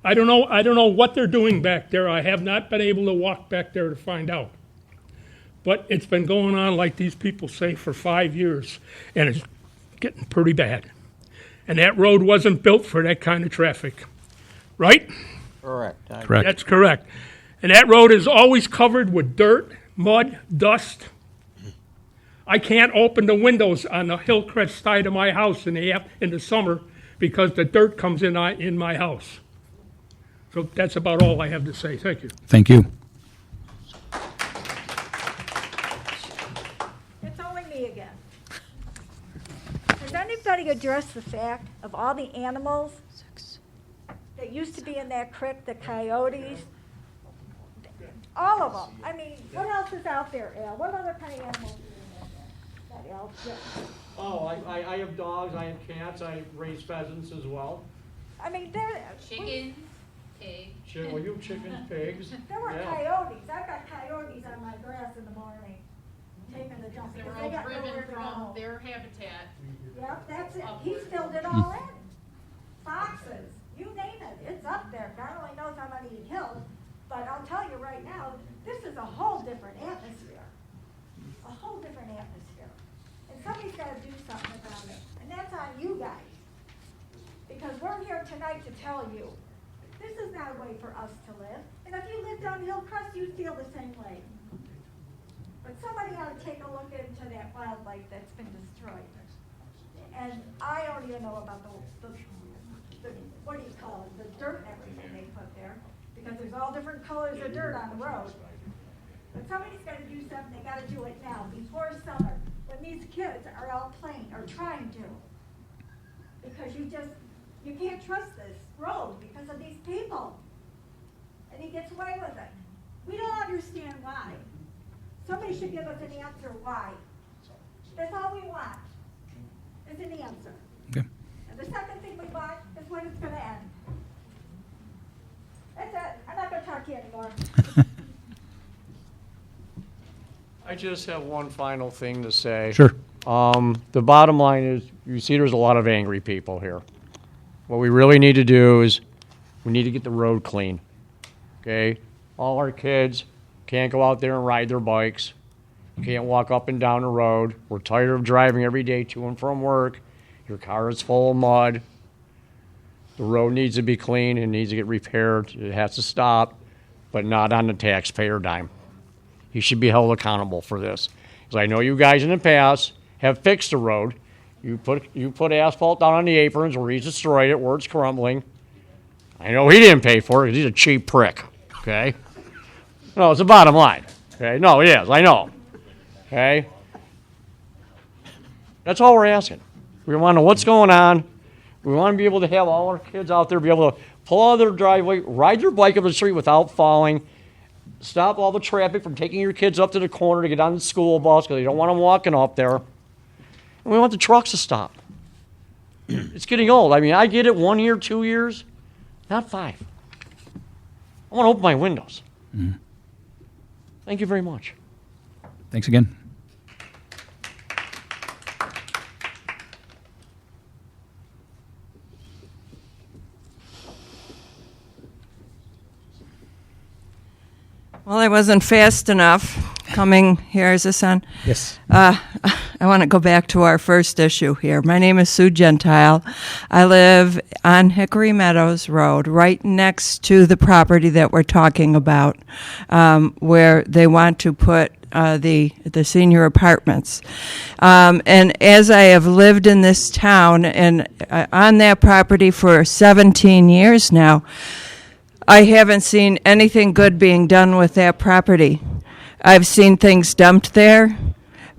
I don't know what they're doing back there. I have not been able to walk back there to find out. But it's been going on, like these people say, for 5 years, and it's getting pretty bad. And that road wasn't built for that kind of traffic, right? Correct. Correct. That's correct. And that road is always covered with dirt, mud, dust. I can't open the windows on the Hillcrest side of my house in the summer because the dirt comes in my house. So that's about all I have to say. Thank you. Thank you. It's only me again. Has anybody addressed the fact of all the animals that used to be in that creek, the coyotes? All of them. I mean, what else is out there, Al? What other kind of animals are in there? That Al? Yeah. Oh, I have dogs, I have cats, I raise pheasants as well. I mean, there. Chicken, pig. Well, you have chickens, pigs. There were Yeah. coyotes. I've got coyotes on my grass in the morning, taking the dump. They were because all got nowhere driven to from go. their habitat. Yep, that's it. He filled it all in. Foxes, you name it, it's up there. God only knows how many he killed. But I'll tell you right now, this is a whole different atmosphere. A whole different atmosphere. And somebody's got to do something about it. And that's on you guys. Because we're here tonight to tell you, this is not a way for us to live. And if you lived on Hillcrest, you'd feel the same way. But somebody ought to take a look into that wildlife that's been destroyed. And I don't even know about the what do you call it, the dirt and everything they put there, because there's all different colors of dirt on the road. But somebody's got to do something. They got to do it now, before summer, when these kids are all playing or trying to. Because you can't trust this road because of these people. And he gets away with it. We don't understand why. Somebody should give us an answer why. That's all we want, is an answer. Okay. And the second thing we want is when it's going to end. That's it. I'm not going to talk to you anymore. I just have one final thing to say. Sure. The bottom line is, you see there's a lot of angry people here. What we really need to do is, we need to get the road clean. Okay? All our kids can't go out there and ride their bikes. Can't walk up and down the road. We're tired of driving every day to and from work. Your car is full of mud. The road needs to be clean and needs to get repaired. It has to stop, but not on the taxpayer dime. He should be held accountable for this. Because I know you guys in the past have fixed the road. You put asphalt down on the aprons where he's destroyed it, where it's crumbling. I know he didn't pay for it because he's a cheap prick. Okay? No, it's the bottom line. Okay? No, it is. I know. Okay? That's all we're asking. We want to know what's going on. We want to be able to have all our kids out there be able to pull out of their driveway, ride their bike up the street without falling, stop all the traffic from taking your kids up to the corner to get on the school bus because they don't want them walking up there. And we want the trucks to stop. It's getting old. I mean, I get it 1 year, 2 years, not 5. I want to open my windows. Mm. Thank you very much. Thanks again. Well, I wasn't fast enough coming here. Is this on? Yes. I want to go back to our first issue here. My name is Sue Gentile. I live on Hickory Meadows Road, right next to the property that we're talking about, where they want to put the senior apartments. And as I have lived in this town and on that property for 17 years now, I haven't seen anything good being done with that property. I've seen things dumped there,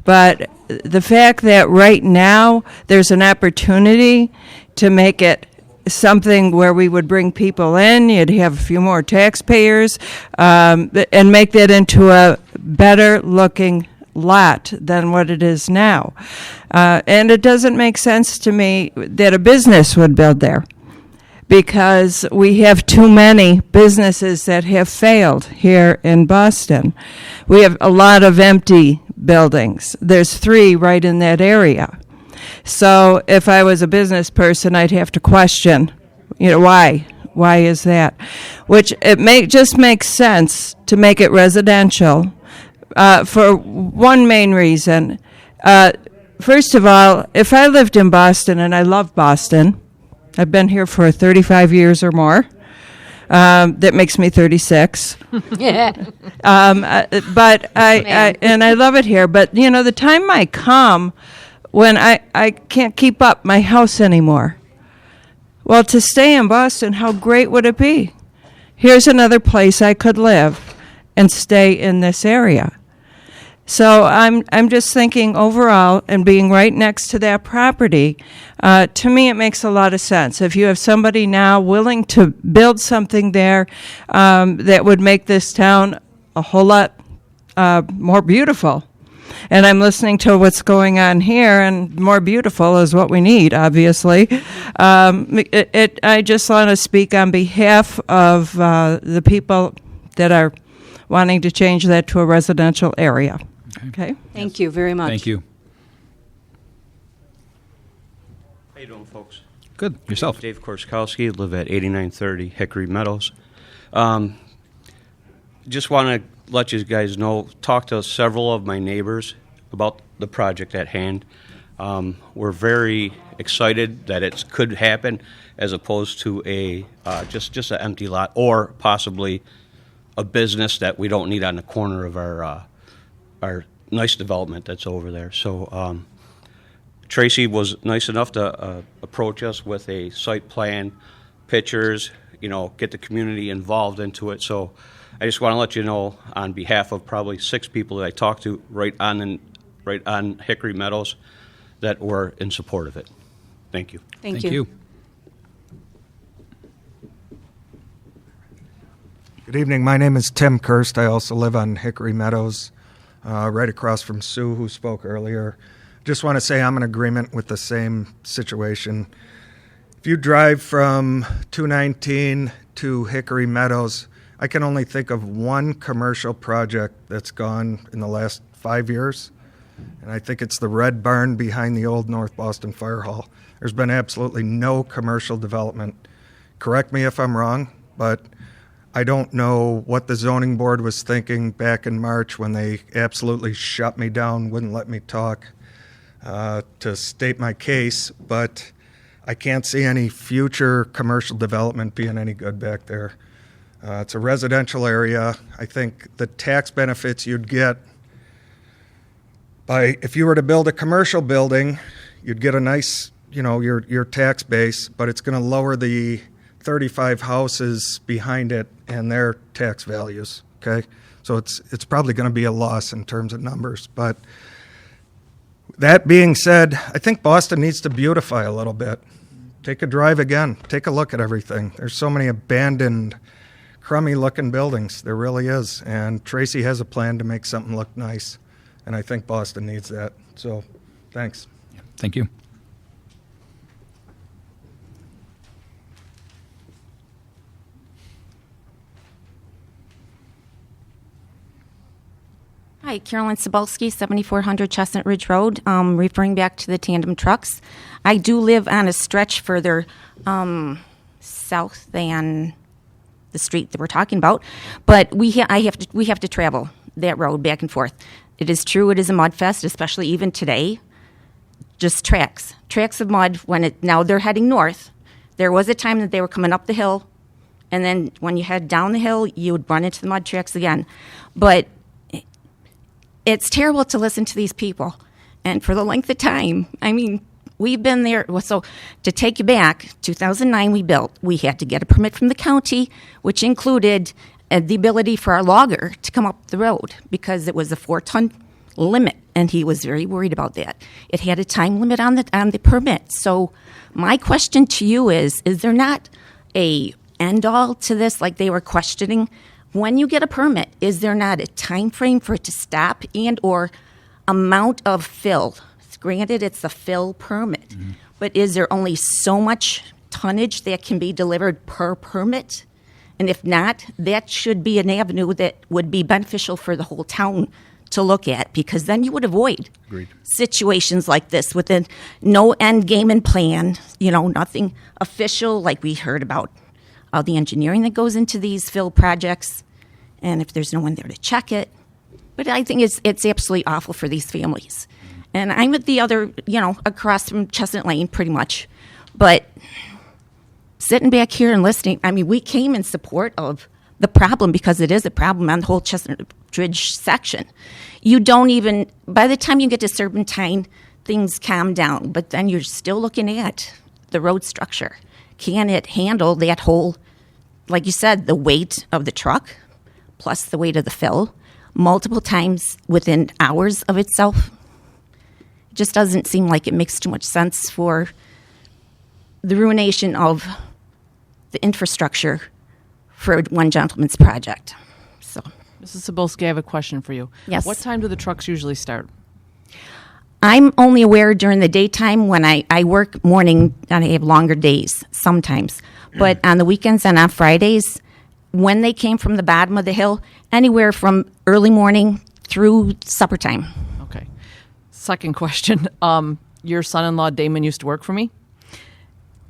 but the fact that right now there's an opportunity to make it something where we would bring people in, you'd have a few more taxpayers, and make that into a better looking lot than what it is now. And it doesn't make sense to me that a business would build there, because we have too many businesses that have failed here in Boston. We have a lot of empty buildings. There's 3 right in that area. So if I was a business person, I'd have to question, why? Why is that? Which just makes sense to make it residential for one main reason. First of all, if I lived in Boston, and I love Boston, I've been here for 35 years or more. That makes me 36. But I love it here. But, the time might come when I can't keep up my house anymore. Well, to stay in Boston, how great would it be? Here's another place I could live and stay in this area. So I'm just thinking overall, and being right next to that property, to me it makes a lot of sense. If you have somebody now willing to build something there that would make this town a whole lot more beautiful. And I'm listening to what's going on here, and more beautiful is what we need, obviously. I just want to speak on behalf of the people that are wanting to change that to a residential area. Okay. Thank you very much. Thank you. How you doing, folks? Good. Yourself? Dave Korskowski, live at 8930 Hickory Meadows. Just want to let you guys know, talk to several of my neighbors about the project at hand. We're very excited that it could happen, as opposed to a just an empty lot, or possibly a business that we don't need on the corner of our nice development that's over there. So Tracy was nice enough to approach us with a site plan, pictures, get the community involved into it. So I just want to let you know, on behalf of probably 6 people that I talked to right on Hickory Meadows, that we're in support of it. Thank you. Thank you. Good evening. My name is Tim Kirst. I also live on Hickory Meadows, right across from Sue, who spoke earlier. Just want to say I'm in agreement with the same situation. If you drive from 219 to Hickory Meadows, I can only think of one commercial project that's gone in the last 5 years. And I think it's the red barn behind the old North Boston Fire Hall. There's been absolutely no commercial development. Correct me if I'm wrong, but I don't know what the zoning board was thinking back in March when they absolutely shut me down, wouldn't let me talk to state my case, but I can't see any future commercial development being any good back there. It's a residential area. I think the tax benefits you'd get if you were to build a commercial building, you'd get a nice, your tax base, but it's going to lower the 35 houses behind it and their tax values, okay? So it's probably going to be a loss in terms of numbers. But that being said, I think Boston needs to beautify a little bit. Take a drive again. Take a look at everything. There's so many abandoned, crummy-looking buildings. There really is. And Tracy has a plan to make something look nice. And I think Boston needs that. So, thanks. Thank you. Hi, Carolyn Cebulski, 7400 Chestnut Ridge Road. Referring back to the tandem trucks, I do live on a stretch further south than the street that we're talking about, but we have to travel that road back and forth. It is true, it is a mud fest, especially even today. Just tracks of mud. Now they're heading north. There was a time that they were coming up the hill, and then when you head down the hill, you would run into the mud tracks again. But it's terrible to listen to these people, and for the length of time. I mean, we've been there. So to take you back, 2009 we had to get a permit from the county, which included the ability for our logger to come up the road because it was a 4-ton limit, and he was very worried about that. It had a time limit on the permit. So my question to you is there not a end-all to this, like they were questioning? When you get a permit, is there not a time frame for it to stop and or amount of fill? Granted, it's a fill permit, but is there only so much tonnage that can be delivered per permit? And if not, that should be an avenue that would be beneficial for the whole town to look at, because then you would avoid situations like this with no end game and plan, nothing official like we heard about all the engineering that goes into these fill projects, and if there's no one there to check it. But I think it's absolutely awful for these families. And I'm at the other, across from Chestnut Lane pretty much, but sitting back here and listening, I mean, we came in support of the problem because it is a problem on the whole Chestnut Ridge section. You don't even, by the time you get to Serpentine, things calm down, but then you're still looking at the road structure. Can it handle that whole, like you said, the weight of the truck plus the weight of the fill multiple times within hours of itself? It just doesn't seem like it makes too much sense for the ruination of the infrastructure for one gentleman's project. So, Mrs. Cebulski, I have a question for you. Yes. What time do the trucks usually start? I'm only aware during the daytime when I work morning and I have longer days sometimes. But on the weekends and on Fridays, when they came from the bottom of the hill, anywhere from early morning through supper time. Okay. Second question. Your son-in-law, Damon, used to work for me.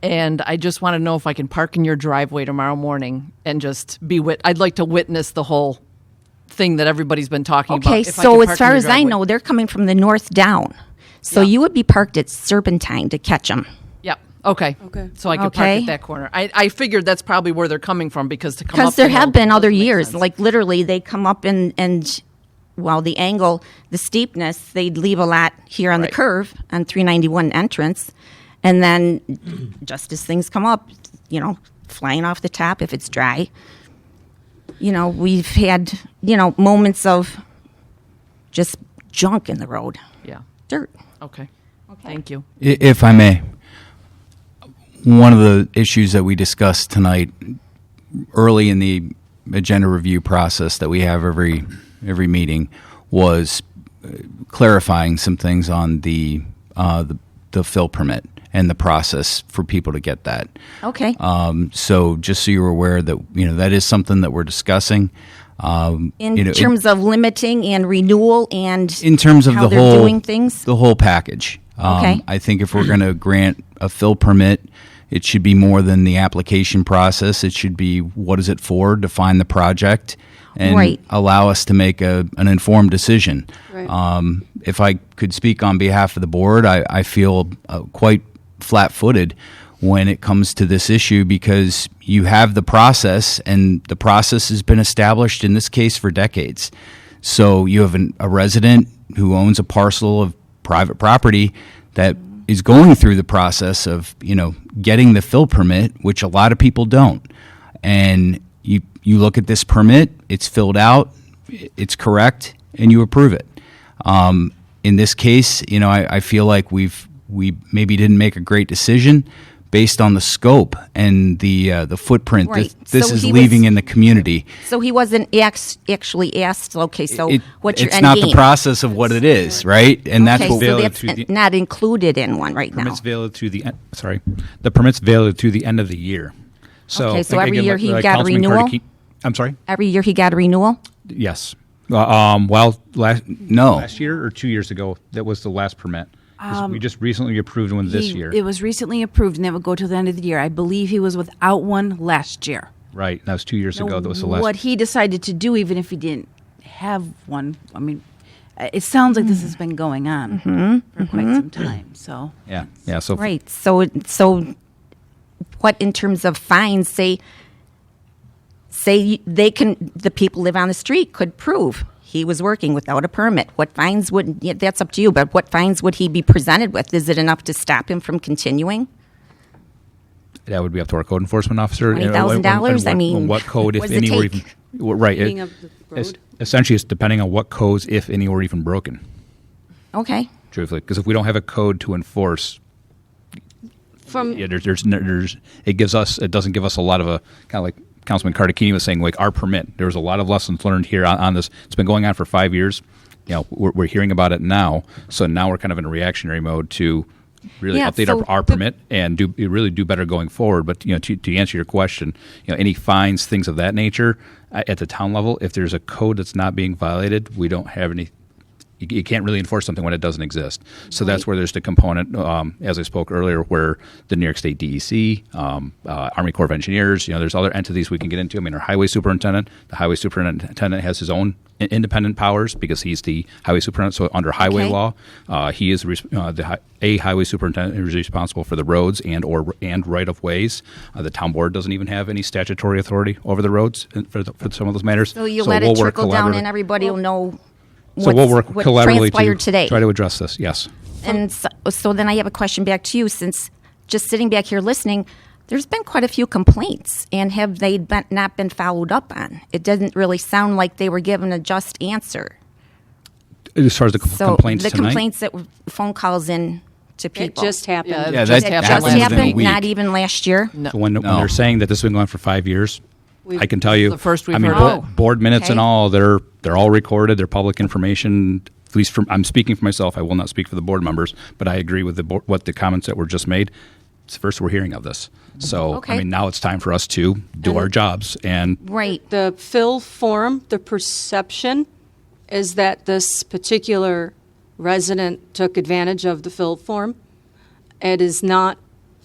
And I just want to know if I can park in your driveway tomorrow morning and just I'd like to witness the whole thing that everybody's been talking about. Okay, so as far as I know, they're coming from the north down. So you would be parked at Serpentine to catch them. Yep. Okay. So I could park at that corner. I figured that's probably where they're coming from because there have been other years, like literally they come up and while the angle, the steepness, they'd leave a lot here on the curve on 391 entrance. And then just as things come up, flying off the top if it's dry. We've had, moments of just junk in the road. Yeah. Dirt. Okay. Thank you. If I may, one of the issues that we discussed tonight early in the agenda review process that we have every meeting was clarifying some things on the fill permit and the process for people to get that. Okay. So just so you're aware that that is something that we're discussing. In terms of limiting and renewal and in terms of how the they're whole doing things? the whole package. Okay. I think if we're going to grant a fill permit, it should be more than the application process. It should be what is it for, define the project, and Right. allow us to make an informed decision. Right. If I could speak on behalf of the board, I feel quite flat-footed when it comes to this issue because you have the process, and the process has been established in this case for decades. So you have a resident who owns a parcel of private property that is going through the process of, getting the fill permit, which a lot of people don't. And you look at this permit, it's filled out, it's correct, and you approve it. In this case, I feel like we maybe didn't make a great decision based on the scope and the footprint Right. this So is he leaving was- in the community. So he wasn't actually asked, okay, so what's your It's end not game? the process of what it is, right? And that's Okay, what so that's not included in one right now. Permits valid through the the permit's valid through the end of the year. So Okay, so every year he got a Councilman renewal? I'm sorry. Every year he got a renewal? Yes. Last year or 2 years ago, that was the last permit. We just recently approved one this year. It was recently approved, and that would go to the end of the year. I believe he was without one last year. Right. That was 2 years ago. That was the last. What he decided to do, even if he didn't have one, I mean, it sounds like this has been going on for quite some time. So Yeah. Yeah. So Right. So what in terms of fines, say the people live on the street could prove he was working without a permit. What fines that's up to you, but what fines would he be presented with? Is it enough to stop him from continuing? that would be up to our code enforcement officer. $20,000? I mean, what code, if what does any, it were take? even right? Beginning of the road? Essentially, it's depending on what codes, if any, were even broken. Okay. Truthfully, because if we don't have a code to enforce, yeah, it doesn't give us a lot of a kind of like Councilman Cardacchini was saying, like our permit. There was a lot of lessons learned here on this. It's been going on for 5 years. We're hearing about it now, so now we're kind of in a reactionary mode to really update our permit and do better going forward. But to answer your question, any fines, things of that nature at the town level, if there's a code that's not being violated, we don't have any. You can't really enforce something when it doesn't exist. So that's where there's the component, as I spoke earlier, where the New York State DEC, Army Corps of Engineers, there's other entities we can get into. I mean, our highway superintendent, the highway superintendent has his own independent powers because he's the highway superintendent. So under highway law, he is a highway superintendent who is responsible for the roads and right of ways. The town board doesn't even have any statutory authority over the roads for some of those matters. So you let it trickle down, and everybody will know. So we'll work what collaboratively transpired to today. try to address this. Yes. And so then I have a question back to you. Since just sitting back here listening, there's been quite a few complaints, and have they not been followed up on? It doesn't really sound like they were given a just answer. As far as the complaints the tonight? complaints that were phone calls in to people. It just happened. Yeah, It that just happened within a happened, week. not even last year. So when they're saying that this has been going on for 5 years, I can tell you. the first we've I mean, heard of it. board minutes and Okay. all, they're all recorded. They're public information. At least I'm speaking for myself. I will not speak for the board members, but I agree with what the comments that were just made. It's the first we're hearing of this. So Okay. I mean, now it's time for us to do our jobs and Right. The fill form, the perception is that this particular resident took advantage of the fill form. It is not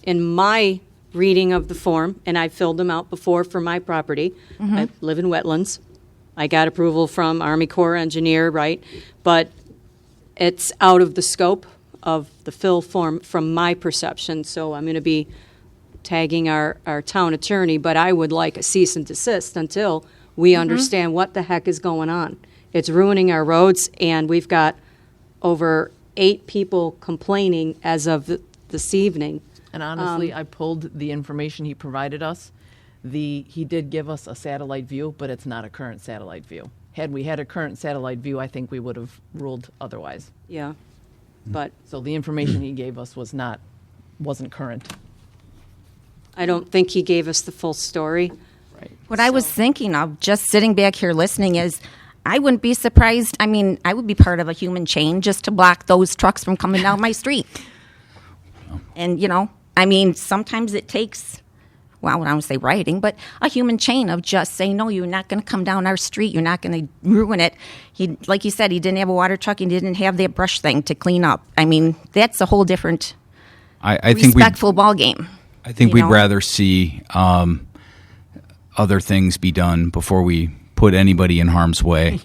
in my reading of the form, and I filled them out before for my property. I live in wetlands. I got approval from Army Corps engineer, right? But it's out of the scope of the fill form from my perception, so I'm going to be tagging our town attorney, but I would like a cease and desist until we understand what the heck is going on. It's ruining our roads, and we've got over 8 people complaining as of this evening. And honestly, I pulled the information he provided us. He did give us a satellite view, but it's not a current satellite view. Had we had a current satellite view, I think we would have ruled otherwise. Yeah, but So the information he gave us wasn't current. I don't think he gave us the full story. What I was thinking of, just sitting back here listening, is I wouldn't be surprised. I mean, I would be part of a human chain just to block those trucks from coming down my street. And, I mean, sometimes it takes well, I don't want to say rioting, but a human chain of just saying, no, you're not going to come down our street. You're not going to ruin it. He, like you said, he didn't have a water truck. He didn't have that brush thing to clean up. I mean, that's a whole different I think respectful ball game. I think you we'd know? rather see other things be done before we put anybody in harm's way.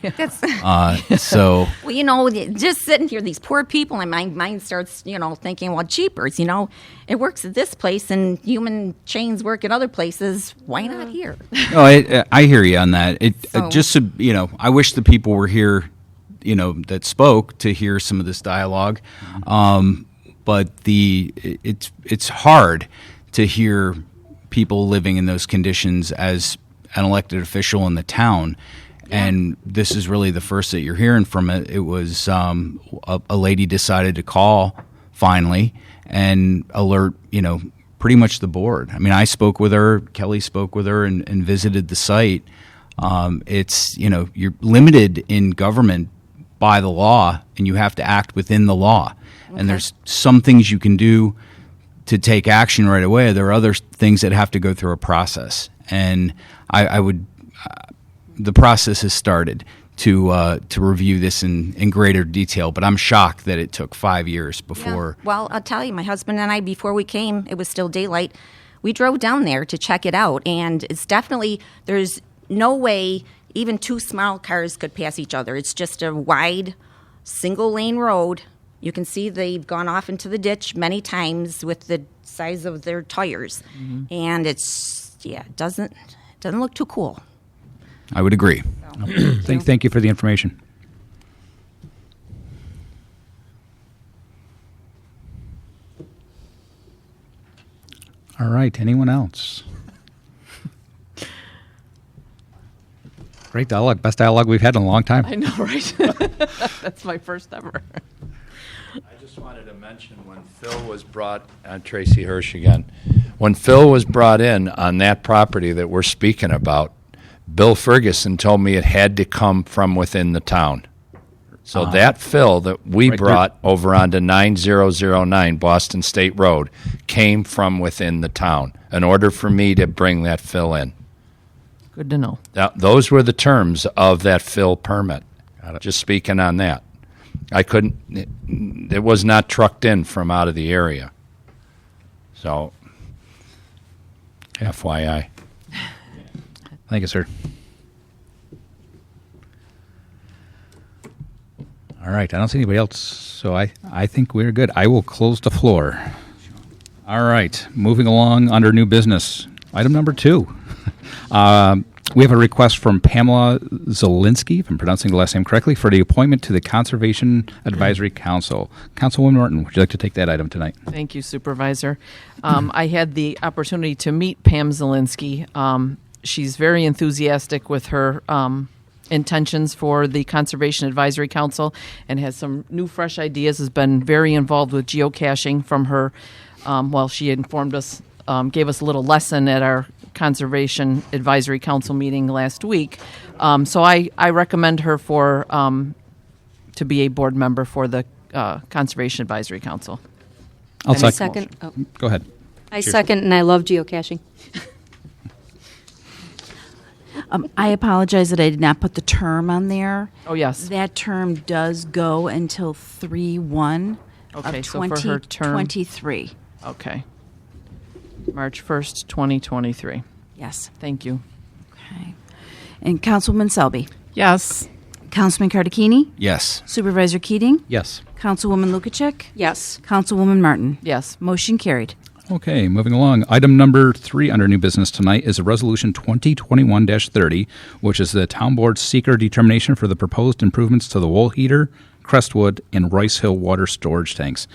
So Well, you know, just sitting here, these poor people, and my mind starts, you know, thinking, well, jeepers, you know, it works at this place and human chains work at other places. Why not here? no, I hear you on that. So- Just so, you know, I wish the people were here, you know, that spoke to hear some of this dialogue. But it's hard to hear people living in those conditions as an elected official in the town. And this is really the first that you're hearing from it. It was a lady decided to call finally and alert, you know, pretty much the board. I mean, I spoke with her, Kelly spoke with her and visited the site. It's, you know, you're limited in government by the law and you have to act within the law. And there's some things you can do to take action right away. There are other things that have to go through a process. And I would, the process has started to review this in greater detail, but I'm shocked that it took 5 years before. Yeah. Well, I'll tell you, my husband and I, before we came, it was still daylight. We drove down there to check it out, and it's definitely, there's no way even two small cars could pass each other. It's just a wide, single-lane road. You can see they've gone off into the ditch many times with the size of their tires, and it's, yeah, it doesn't look too cool. I would agree. Thank you for the information. All right. Anyone else? Great dialogue. Best dialogue we've had in a long time. I know, right? That's my first ever. I just wanted to mention when Phil was brought, Tracy Hirsch again, when Phil was brought in on that property that we're speaking about, Bill Ferguson told me it had to come from within the town. So that Phil that we Right brought over onto 9009 Boston State Road came from within the town in order for me to bring that Phil in. Good to know. Those were the terms of that Phil permit. Just speaking on that. I couldn't, it was not trucked in from out of the area. So, FYI. Thank you, sir. All right. I don't see anybody else, so I think we're good. I will close the floor. All right. Moving along under new business. Item number 2. We have a request from Pamela Zielinski, if I'm pronouncing the last name correctly, for the appointment to the Conservation Advisory Council. Councilwoman Norton, would you like to take that item tonight? Thank you, Supervisor. I had the opportunity to meet Pam Zielinski. She's very enthusiastic with her intentions for the Conservation Advisory Council and has some new, fresh ideas, has been very involved with geocaching from her, she informed us, gave us a little lesson at our Conservation Advisory Council meeting last week. So I recommend her for to be a board member for the Conservation Advisory Council. I'll second. Oh. Go ahead. I Cheers. second, and I love geocaching. I apologize that I did not put the term on there. Oh, yes. That term does go until 3/1 Okay, of so for her term- 2023. Okay. March 1st, 2023. Yes. Thank you. Okay. And Councilwoman Selby? Yes. Councilman Cardicchini? Yes. Supervisor Keating? Yes. Councilwoman Lukacek? Yes. Councilwoman Martin? Yes. Motion carried. Okay, moving along. Item number 3 under new business tonight is a Resolution 2021-30, which is the Town Board's seeker determination for the proposed improvements to the Wool Heater, Crestwood, and Rice Hill water storage tanks.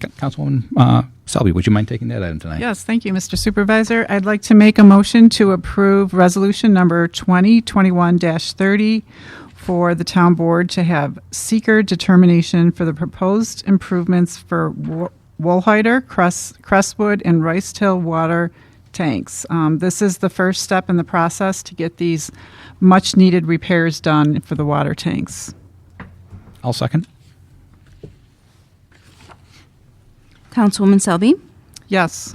Councilwoman Selby, would you mind taking that item tonight? Yes, thank you, Mr. Supervisor. I'd like to make a motion to approve Resolution number 2021-30 for the Town Board to have seeker determination for the proposed improvements for Woolhider, Crestwood, and Rice Hill water tanks. This is the first step in the process to get these much-needed repairs done for the water tanks. I'll second. Councilwoman Selby? Yes.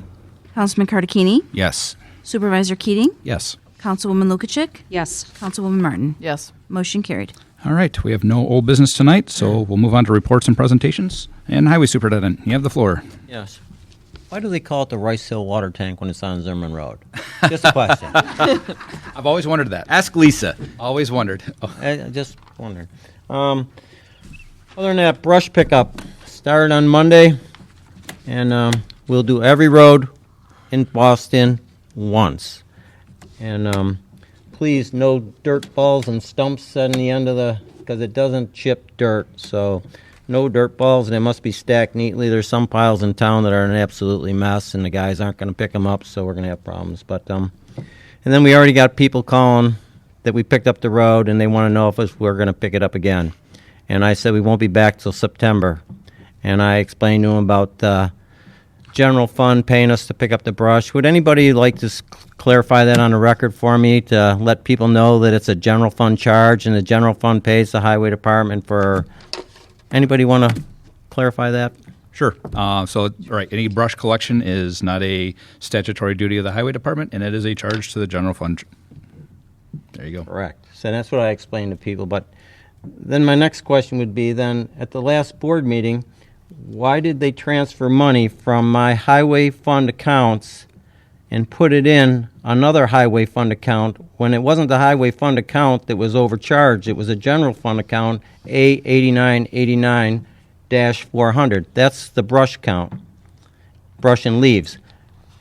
Councilman Cardicchini, Yes. Supervisor Keating, Yes. Councilwoman Lukacic, Yes. Councilwoman Martin. Yes. Motion carried. All right, we have no old business tonight, so we'll move on to reports and presentations. And Highway Superintendent, you have the floor. Yes. Why do they call it the Rice Hill water tank when it's on Zimmerman Road? Just a question. I've always wondered that. Ask Lisa. Always wondered. I just wondered. Other than that, brush pickup started on Monday, and we'll do every road in Boston once. And please, no dirt balls and stumps set in the end of because it doesn't chip dirt, so no dirt balls, and they must be stacked neatly. There's some piles in town that are an absolutely mess, and the guys aren't going to pick them up, so we're going to have problems. But and then we already got people calling that we picked up the road, and they want to know if we're going to pick it up again. And I said we won't be back till September. And I explained to them about the general fund paying us to pick up the brush. Would anybody like to clarify that on the record for me to let people know that it's a general fund charge, and the general fund pays the highway department for... Anybody want to clarify that? Sure. Any brush collection is not a statutory duty of the Highway Department, and it is a charge to the general fund. There you go. Correct. So that's what I explained to people. But then my next question would be then, at the last board meeting, why did they transfer money from my highway fund accounts and put it in another highway fund account when it wasn't the highway fund account that was overcharged? It was a general fund account, A8989-400. That's the brush count, brush and leaves.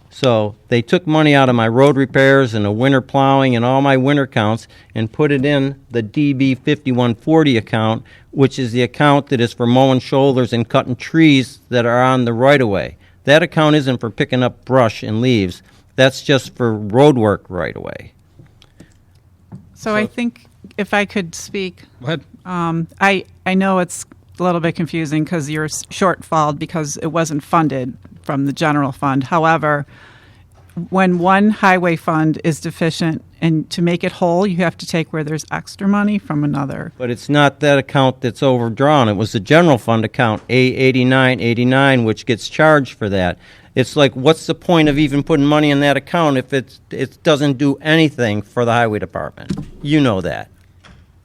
So they took money out of my road repairs and the winter plowing and all my winter counts and put it in the DB 5140 account, which is the account that is for mowing shoulders and cutting trees that are on the right-of-way. That account isn't for picking up brush and leaves. That's just for road work right-of-way. So I think if I could speak. Go ahead. I know it's a little bit confusing because you're shortfalled because it wasn't funded from the general fund. However, when one highway fund is deficient, and to make it whole, you have to take where there's extra money from another. But it's not that account that's overdrawn. It was the general fund account, A8989, which gets charged for that. It's like, what's the point of even putting money in that account if it doesn't do anything for the highway department? You know that.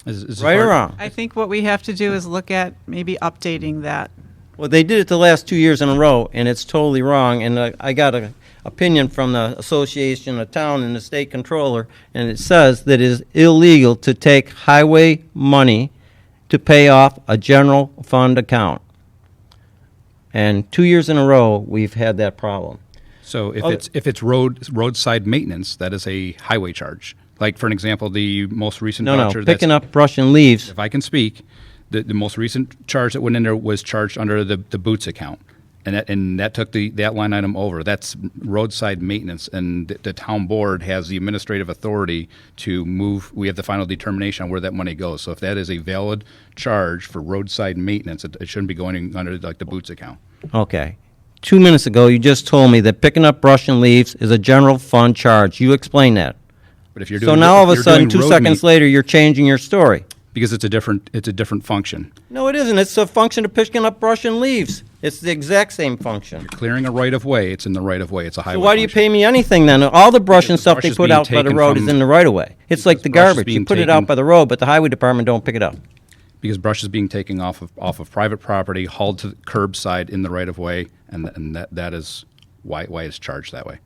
Is right or wrong? I think what we have to do is look at maybe updating that. Well, they did it the last 2 years in a row, and it's totally wrong. And I got an opinion from the Association of Town and the state controller, and it says that it is illegal to take highway money to pay off a general fund account. And 2 years in a row, we've had that problem. So if it's roadside maintenance, that is a highway charge. Like, for an example, the most recent voucher. Picking up brush and leaves. If I can speak, the most recent charge that went in there was charged under the boots account, and that took that line item over. That's roadside maintenance, and the town board has the administrative authority to move. We have the final determination on where that money goes. So if that is a valid charge for roadside maintenance, it shouldn't be going under like the boots account. Okay. 2 minutes ago, you just told me that picking up brush and leaves is a general fund charge. You explained that. But if you're so doing, now all of a you're sudden, doing 2 seconds later, you're changing your story. Because it's a different function. No, it isn't. It's a function of picking up brush and leaves. It's the exact same function. You're clearing a right of way. It's in the right of way. It's a highway. So why do you pay me anything then? All the brush and stuff they put out by the road is in the right of way. It's like the garbage. You put it out by the road, but the highway department don't pick it up. Because brush is being taken off of private property, hauled to the curbside in the right of way, and that is why it's charged that way.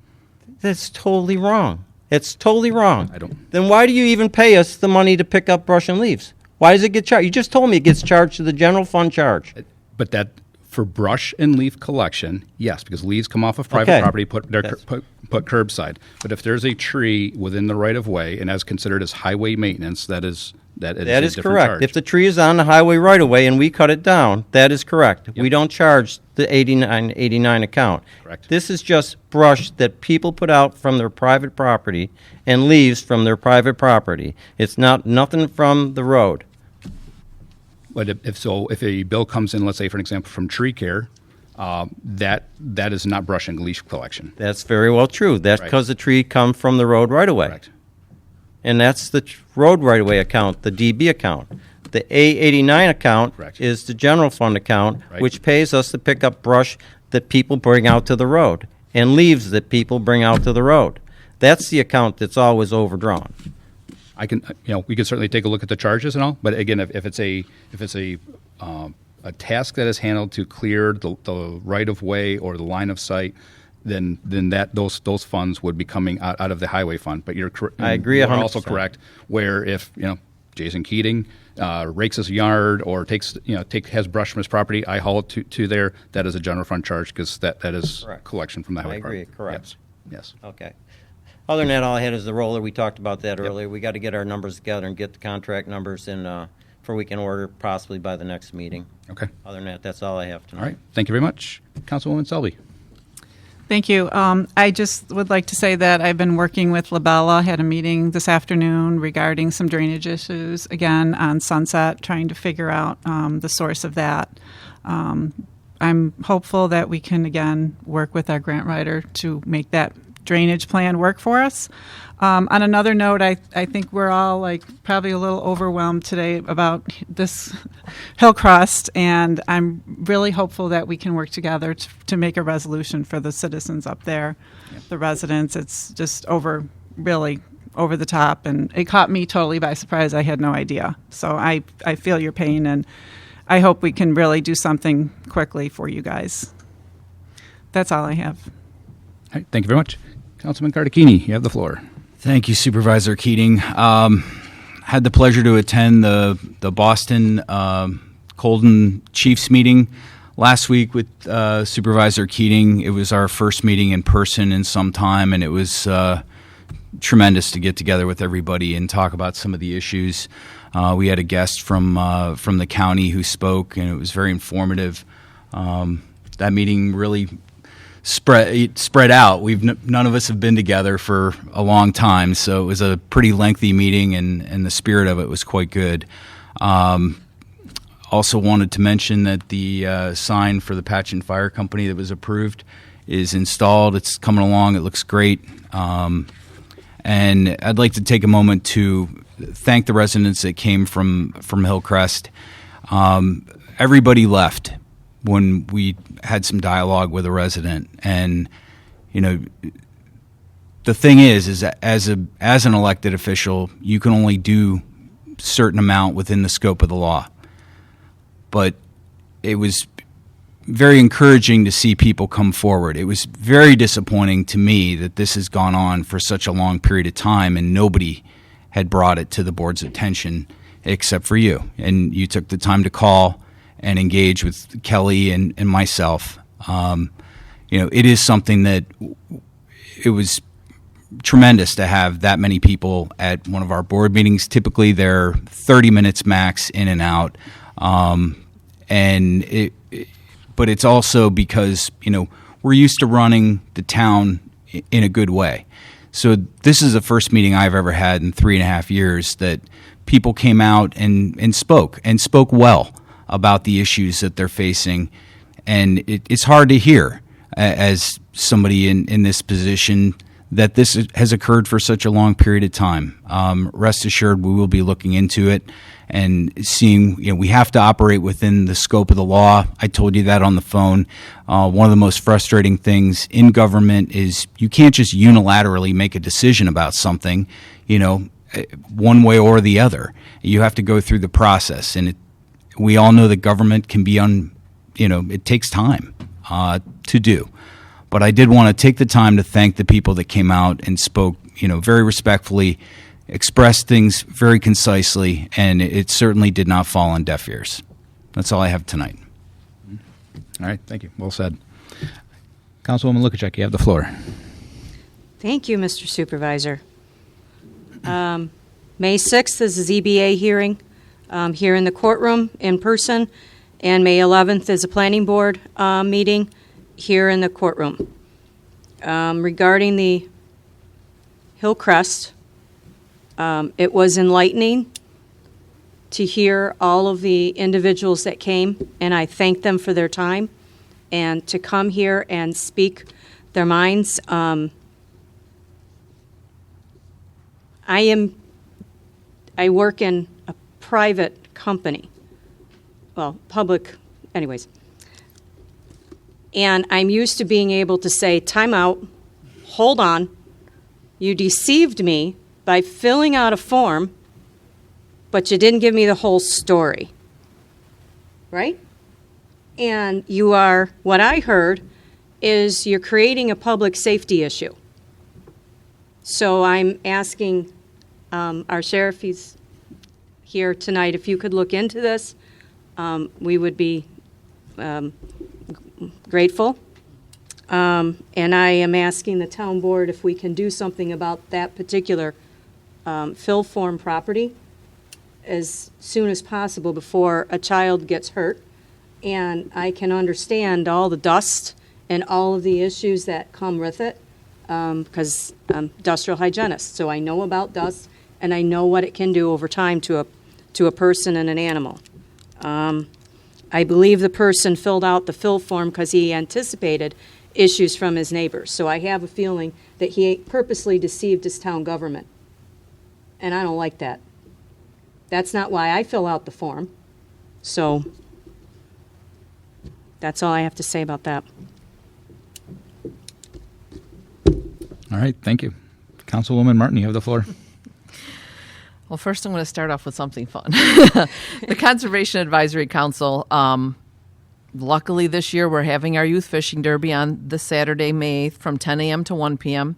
That's totally wrong. It's totally wrong. Then why do you even pay us the money to pick up brush and leaves? Why does it get charged? You just told me it gets charged to the general fund charge. But that for brush and leaf collection, yes, because leaves come off of private property, put curbside. But if there's a tree within the right of way and as considered as highway maintenance, that is correct. Charge. If the tree is on the highway right of way and we cut it down, that is correct. Yep. We don't charge the 8989 account. Correct. This is just brush that people put out from their private property and leaves from their private property. It's nothing from the road. But if a bill comes in, let's say for an example from tree care, that is not brush and leaf collection. That's very well true. That's because the tree comes from the road right of way. Correct. And that's the road right-of-way account, the DB account. The A89 account is the general fund account, which pays us to pick up brush that people bring out to the road. and leaves that people bring out to the road. That's the account that's always overdrawn. I can, we can certainly take a look at the charges and all, but again, if it's a task that is handled to clear the right of way or the line of sight, then those funds would be coming out of the highway fund. But I agree You're 100%. also correct. Where if Jason Keating rakes his yard or has brush from his property, I haul it to there. That is a general fund charge because that is Correct. collection from the highway. I agree, department. correct. Yes. Okay. Other than that, all I had is the roller. We talked about that earlier. We got to get our numbers together and get the contract numbers in for we can order possibly by the next meeting. Okay. Other than that, that's all I have tonight. All right. Thank you very much, Councilwoman Selby. Thank you. I just would like to say that I've been working with Labella, had a meeting this afternoon regarding some drainage issues, again, on Sunset, trying to figure out the source of that. I'm hopeful that we can, again, work with our grant writer to make that drainage plan work for us. On another note, I think we're all probably a little overwhelmed today about this Hillcrest, and I'm really hopeful that we can work together to make a resolution for the citizens up there, the residents. It's just really over the top, and it caught me totally by surprise. I had no idea. So I feel your pain, and I hope we can really do something quickly for you guys. That's all I have. All right. Thank you very much. Councilman Cardicchini, you have the floor. Thank you, Supervisor Keating. Had the pleasure to attend the Boston Colden Chiefs meeting last week with Supervisor Keating. It was our first meeting in person in some time, and it was tremendous to get together with everybody and talk about some of the issues. We had a guest from the county who spoke, and it was very informative. That meeting really spread out. None of us have been together for a long time, so it was a pretty lengthy meeting, and the spirit of it was quite good. Also wanted to mention that the sign for the Patchen Fire Company that was approved is installed. It's coming along. It looks great. And I'd like to take a moment to thank the residents that came from Hillcrest. Everybody left when we had some dialogue with a resident, and the thing is that as an elected official, you can only do a certain amount within the scope of the law. But it was very encouraging to see people come forward. It was very disappointing to me that this has gone on for such a long period of time and nobody had brought it to the board's attention except for you. And you took the time to call and engage with Kelly and myself. It is something that it was tremendous to have that many people at one of our board meetings. Typically, they're 30 minutes max in and out. But it's also because, we're used to running the town in a good way. So this is the first meeting I've ever had in 3.5 years that people came out and spoke well about the issues that they're facing. And it's hard to hear as somebody in this position that this has occurred for such a long period of time. Rest assured, we will be looking into it and seeing, we have to operate within the scope of the law. I told you that on the phone. One of the most frustrating things in government is you can't just unilaterally make a decision about something, one way or the other. You have to go through the process, and we all know that government can be it takes time to do. But I did want to take the time to thank the people that came out and spoke, very respectfully, expressed things very concisely, and it certainly did not fall on deaf ears. That's all I have tonight. All right, thank you. Well said. Councilwoman Lukacek, you have the floor. Thank you, Mr. Supervisor. May 6th is the ZBA hearing here in the courtroom in person, and May 11th is a planning board meeting here in the courtroom. Regarding the Hillcrest, it was enlightening to hear all of the individuals that came, and I thank them for their time and to come here and speak their minds. I work in a private company, well, public, anyways. And I'm used to being able to say, time out, hold on, you deceived me by filling out a form, but you didn't give me the whole story. Right? And you are, what I heard, is you're creating a public safety issue. So I'm asking our sheriff, he's here tonight, if you could look into this, we would be grateful. And I am asking the town board if we can do something about that particular fill form property as soon as possible before a child gets hurt. And I can understand all the dust and all of the issues that come with it, because I'm industrial hygienist, so I know about dust and I know what it can do over time to a person and an animal. I believe the person filled out the fill form because he anticipated issues from his neighbors. So I have a feeling that he purposely deceived his town government. And I don't like that. That's not why I fill out the form. So that's all I have to say about that. All right, thank you. Councilwoman Martin, you have the floor. Well, first I'm going to start off with something fun. The Conservation Advisory Council, luckily this year we're having our youth fishing derby on this Saturday, May 8th from 10 a.m. to 1 p.m.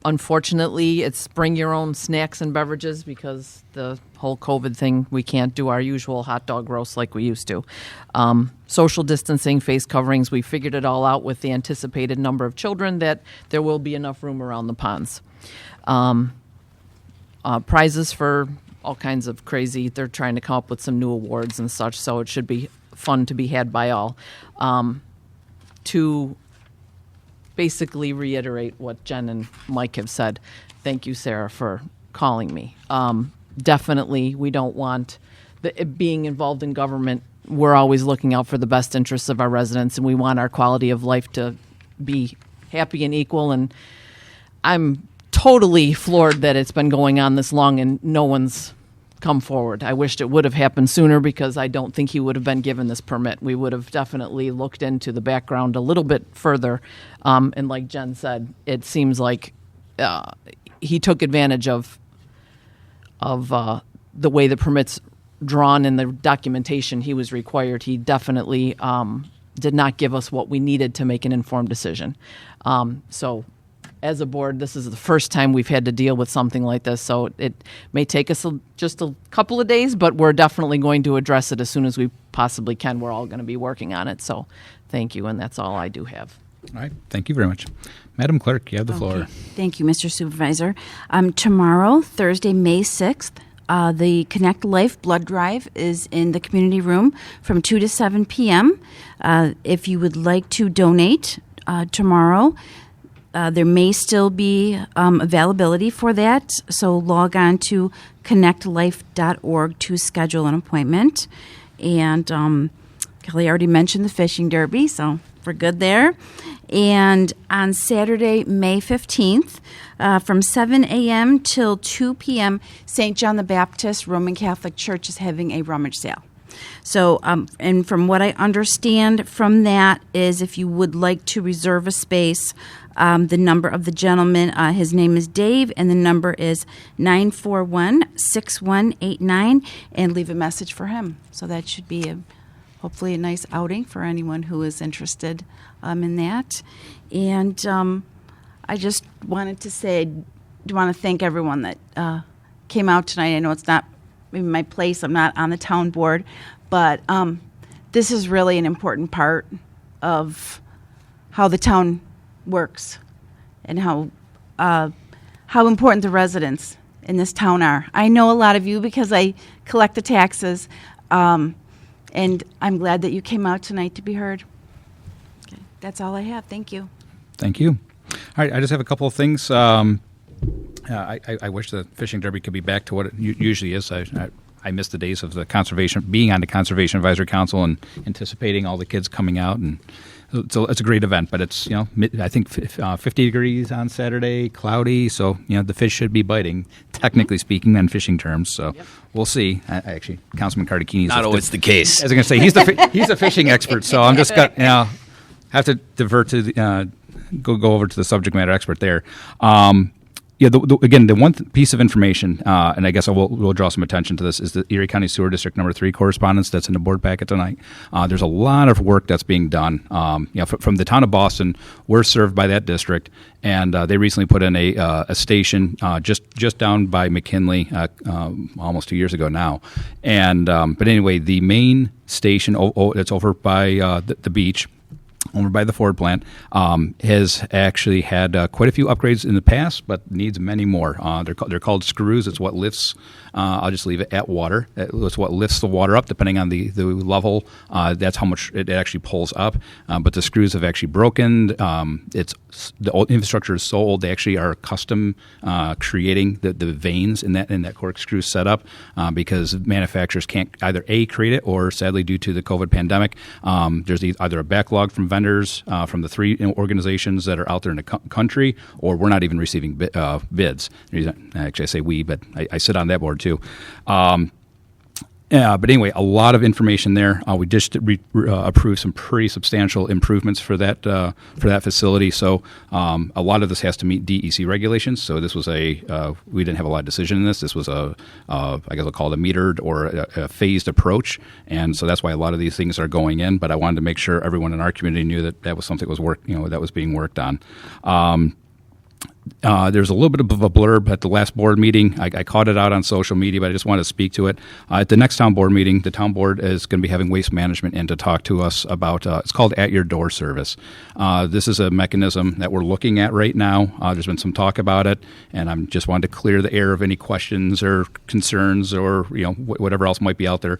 Unfortunately, it's bring your own snacks and beverages because the whole COVID thing, we can't do our usual hot dog roast like we used to. Social distancing, face coverings, we figured it all out with the anticipated number of children that there will be enough room around the ponds. Prizes for all kinds of crazy, they're trying to come up with some new awards and such, so it should be fun to be had by all. To basically reiterate what Jen and Mike have said, thank you, Sarah, for calling me. Definitely, we don't want being involved in government. We're always looking out for the best interests of our residents, and we want our quality of life to be happy and equal. And I'm totally floored that it's been going on this long and no one's come forward. I wished it would have happened sooner because I don't think he would have been given this permit. We would have definitely looked into the background a little bit further. And like Jen said, it seems like he took advantage of the way the permit's drawn in the documentation he was required. He definitely did not give us what we needed to make an informed decision. So as a board, this is the first time we've had to deal with something like this, so it may take us just a couple of days, but we're definitely going to address it as soon as we possibly can. We're all going to be working on it, so thank you, and that's all I do have. All right, thank you very much. Madam Clerk, you have the floor. Thank you, Mr. Supervisor. Tomorrow, Thursday, May 6th, the Connect Life Blood Drive is in the community room from 2 to 7 p.m. If you would like to donate tomorrow, there may still be availability for that, so log on to connectlife.org to schedule an appointment. And Kelly already mentioned the fishing derby, so we're good there. And on Saturday, May 15th, from 7 a.m. till 2 p.m., St. John the Baptist Roman Catholic Church is having a rummage sale. So, and from what I understand from that is if you would like to reserve a space, the number of the gentleman, his name is Dave, and the number is 941-6189, and leave a message for him. So that should be hopefully a nice outing for anyone who is interested in that. And I just wanted to say, I want to thank everyone that came out tonight. I know it's not in my place. I'm not on the town board, but this is really an important part of how the town works and how important the residents in this town are. I know a lot of you because I collect the taxes, and I'm glad that you came out tonight to be heard. Okay. That's all I have. Thank you. Thank you. All right, I just have a couple of things. I wish the fishing derby could be back to what it usually is. I miss the days of being on the Conservation Advisory Council and anticipating all the kids coming out, and so it's a great event. But it's I think 50 degrees on Saturday, cloudy, so the fish should be biting, technically speaking, on fishing terms. So we'll see. Actually, Councilman Cardicchini is not always the case. As I'm going to say, he's a fishing expert, so I'm just got have to divert to the, go over to the subject matter expert there. Yeah, again, the one piece of information, and I guess we'll draw some attention to this, is the Erie County Sewer District number 3 correspondence that's in the board packet tonight. There's a lot of work that's being done. From the town of Boston, we're served by that district, and they recently put in a station just down by McKinley almost 2 years ago now. And but anyway, the main station that's over by the beach, over by the Ford plant, has actually had quite a few upgrades in the past, but needs many more. They're called screws. It's what lifts. I'll just leave it at water. It's what lifts the water up, depending on the level. That's how much it actually pulls up. But the screws have actually broken. The old infrastructure is so old they actually are custom creating the veins in that corkscrew setup because manufacturers can't either A, create it, or sadly due to the COVID pandemic, there's either a backlog from vendors from the 3 organizations that are out there in the country, or we're not even receiving bids. Actually, I say we, but I sit on that board too. But anyway, a lot of information there. We just approved some pretty substantial improvements for that facility. So a lot of this has to meet DEC regulations. So this was we didn't have a lot of decision in this. This was I guess I'll call it a metered or a phased approach. And so that's why a lot of these things are going in. But I wanted to make sure everyone in our community knew that was something that was being worked on. There's a little bit of a blurb at the last board meeting. I caught it out on social media, but I just wanted to speak to it. At the next town board meeting, the town board is going to be having Waste Management in to talk to us about, it's called At Your Door Service. This is a mechanism that we're looking at right now. There's been some talk about it, and I just wanted to clear the air of any questions or concerns or whatever else might be out there.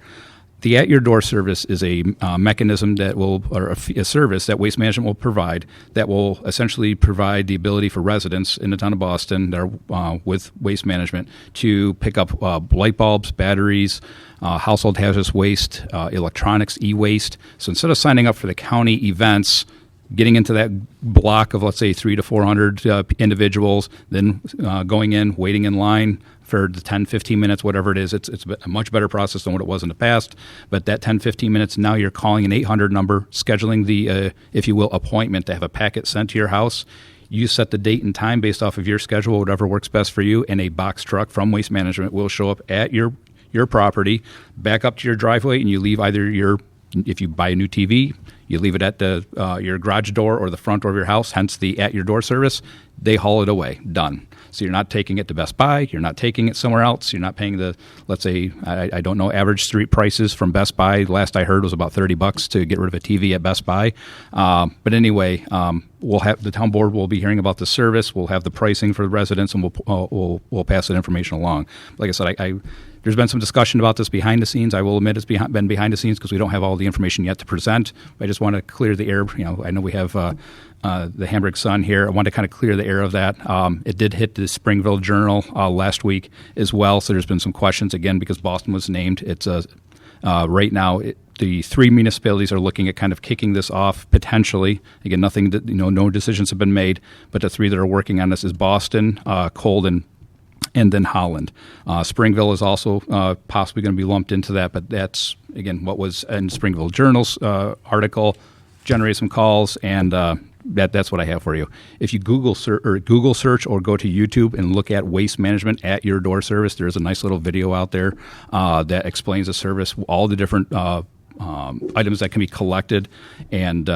The At Your Door service is a mechanism or a service that Waste Management will provide that will essentially provide the ability for residents in the town of Boston that are with Waste Management to pick up light bulbs, batteries, household hazardous waste, electronics, e-waste. So instead of signing up for the county events, getting into that block of, let's say, 300 to 400 individuals, then going in, waiting in line for the 10, 15 minutes, whatever it is. It's a much better process than what it was in the past. But that 10, 15 minutes, now you're calling an 800 number, scheduling the, if you will, appointment to have a packet sent to your house. You set the date and time based off of your schedule, whatever works best for you, and a box truck from Waste Management will show up at your property, back up to your driveway, and you leave either if you buy a new TV, you leave it at your garage door or the front door of your house, hence the At Your Door service. They haul it away. Done. So you're not taking it to Best Buy. You're not taking it somewhere else. You're not paying let's say, I don't know, average street prices from Best Buy. Last I heard was about $30 to get rid of a TV at Best Buy. But anyway, the town board will be hearing about the service. We'll have the pricing for the residents, and we'll pass that information along. Like I said, there's been some discussion about this behind the scenes. I will admit it's been behind the scenes because we don't have all the information yet to present. I just want to clear the air. I know we have the Hamburg Sun here. I want to kind of clear the air of that. It did hit the Springville Journal last week as well, so there's been some questions, again, because Boston was named. It's right now, the 3 municipalities are looking at kind of kicking this off potentially. Again, nothing that, no decisions have been made, but the 3 that are working on this is Boston, Colden, and then Holland. Springville is also possibly going to be lumped into that, but that's, again, what was in Springville Journal's article, generated some calls, and that's what I have for you. If you Google search or go to YouTube and look at Waste Management At Your Door service, there's a nice little video out there that explains the service, all the different items that can be collected, and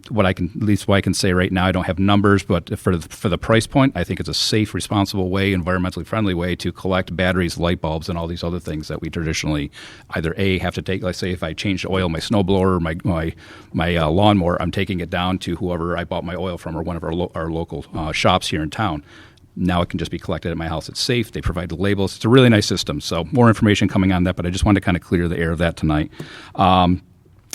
what I can say right now, I don't have numbers, but for the price point, I think it's a safe, responsible way, environmentally friendly way to collect batteries, light bulbs, and all these other things that we traditionally either have to take. Let's say if I change the oil in my snowblower or my lawnmower, I'm taking it down to whoever I bought my oil from or one of our local shops here in town. Now it can just be collected at my house. It's safe. They provide the labels. It's a really nice system. So more information coming on that, but I just wanted to kind of clear the air of that tonight.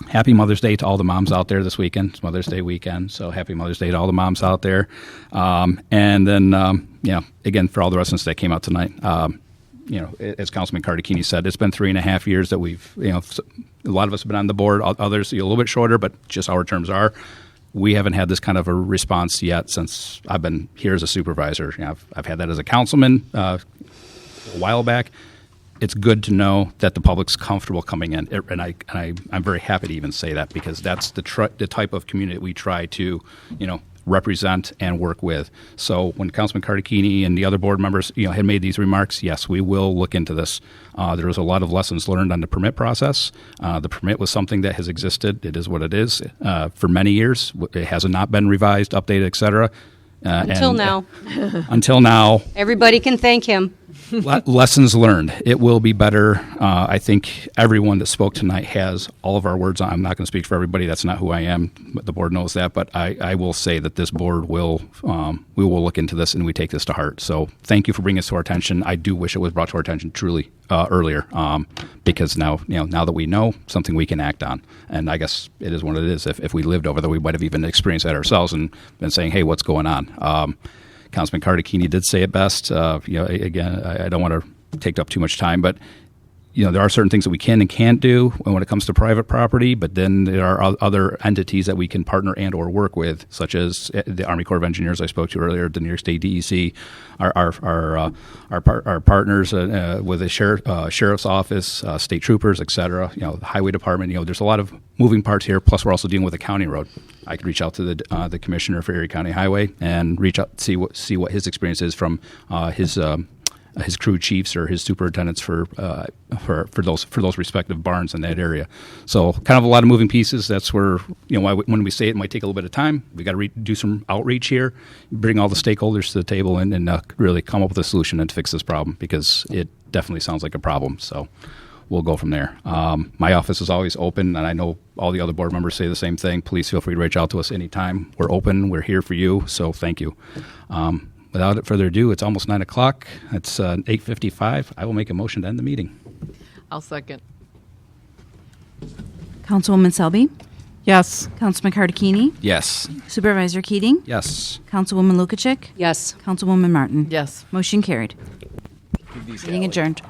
Happy Mother's Day to all the moms out there this weekend. It's Mother's Day weekend, so happy Mother's Day to all the moms out there. And then, again, for all the residents that came out tonight, as Councilman Cardicchini said, it's been 3.5 years that we've, a lot of us have been on the board, others a little bit shorter, but just our terms are. We haven't had this kind of a response yet since I've been here as a supervisor. I've had that as a councilman a while back. it's good to know that the public's comfortable coming in, and I'm very happy to even say that, because that's the type of community we try to, represent and work with. So when Councilman Cartacchini and the other board members, had made these remarks, yes, we will look into this. There was a lot of lessons learned on the permit process. The permit was something that has existed. It is what it is for many years. It has not been revised, updated, etc. Until now. Until now. Everybody can thank him. Lessons learned. It will be better. I think everyone that spoke tonight has all of our words on. I'm not going to speak for everybody. That's not who I am. The board knows that. But I will say that this board we will look into this, and we take this to heart. So thank you for bringing this to our attention. I do wish it was brought to our attention truly earlier, because now that we know, something we can act on. And I guess it is what it is. If we lived over there, we might have even experienced that ourselves and been saying, hey, what's going on? Councilman Cartacchini did say it best. Again, I don't want to take up too much time, but there are certain things that we can and can't do when it comes to private property, but then there are other entities that we can partner and or work with, such as the Army Corps of Engineers I spoke to earlier, the New York State DEC, our partners with the sheriff's office, state troopers, et cetera. The highway department. There's a lot of moving parts here. Plus, we're also dealing with a county road. I could reach out to the commissioner for Erie County Highway and reach out see what his experience is from his crew chiefs or his superintendents for those respective barns in that area. So kind of a lot of moving pieces. That's where when we say it might take a little bit of time. We got to do some outreach here, bring all the stakeholders to the table, and really come up with a solution and fix this problem, because it definitely sounds like a problem. So we'll go from there. My office is always open, and I know all the other board members say the same thing. Please feel free to reach out to us anytime. We're open. We're here for you. So thank you. Without further ado, it's almost 9 o'clock. It's 8:55. I will make a motion to end the meeting. I'll second. Councilwoman Selby? Yes. Councilman Cartacchini? Yes. Supervisor Keating? Yes. Councilwoman Lukacic? Yes. Councilwoman Martin? Yes. Motion carried. Meeting adjourned.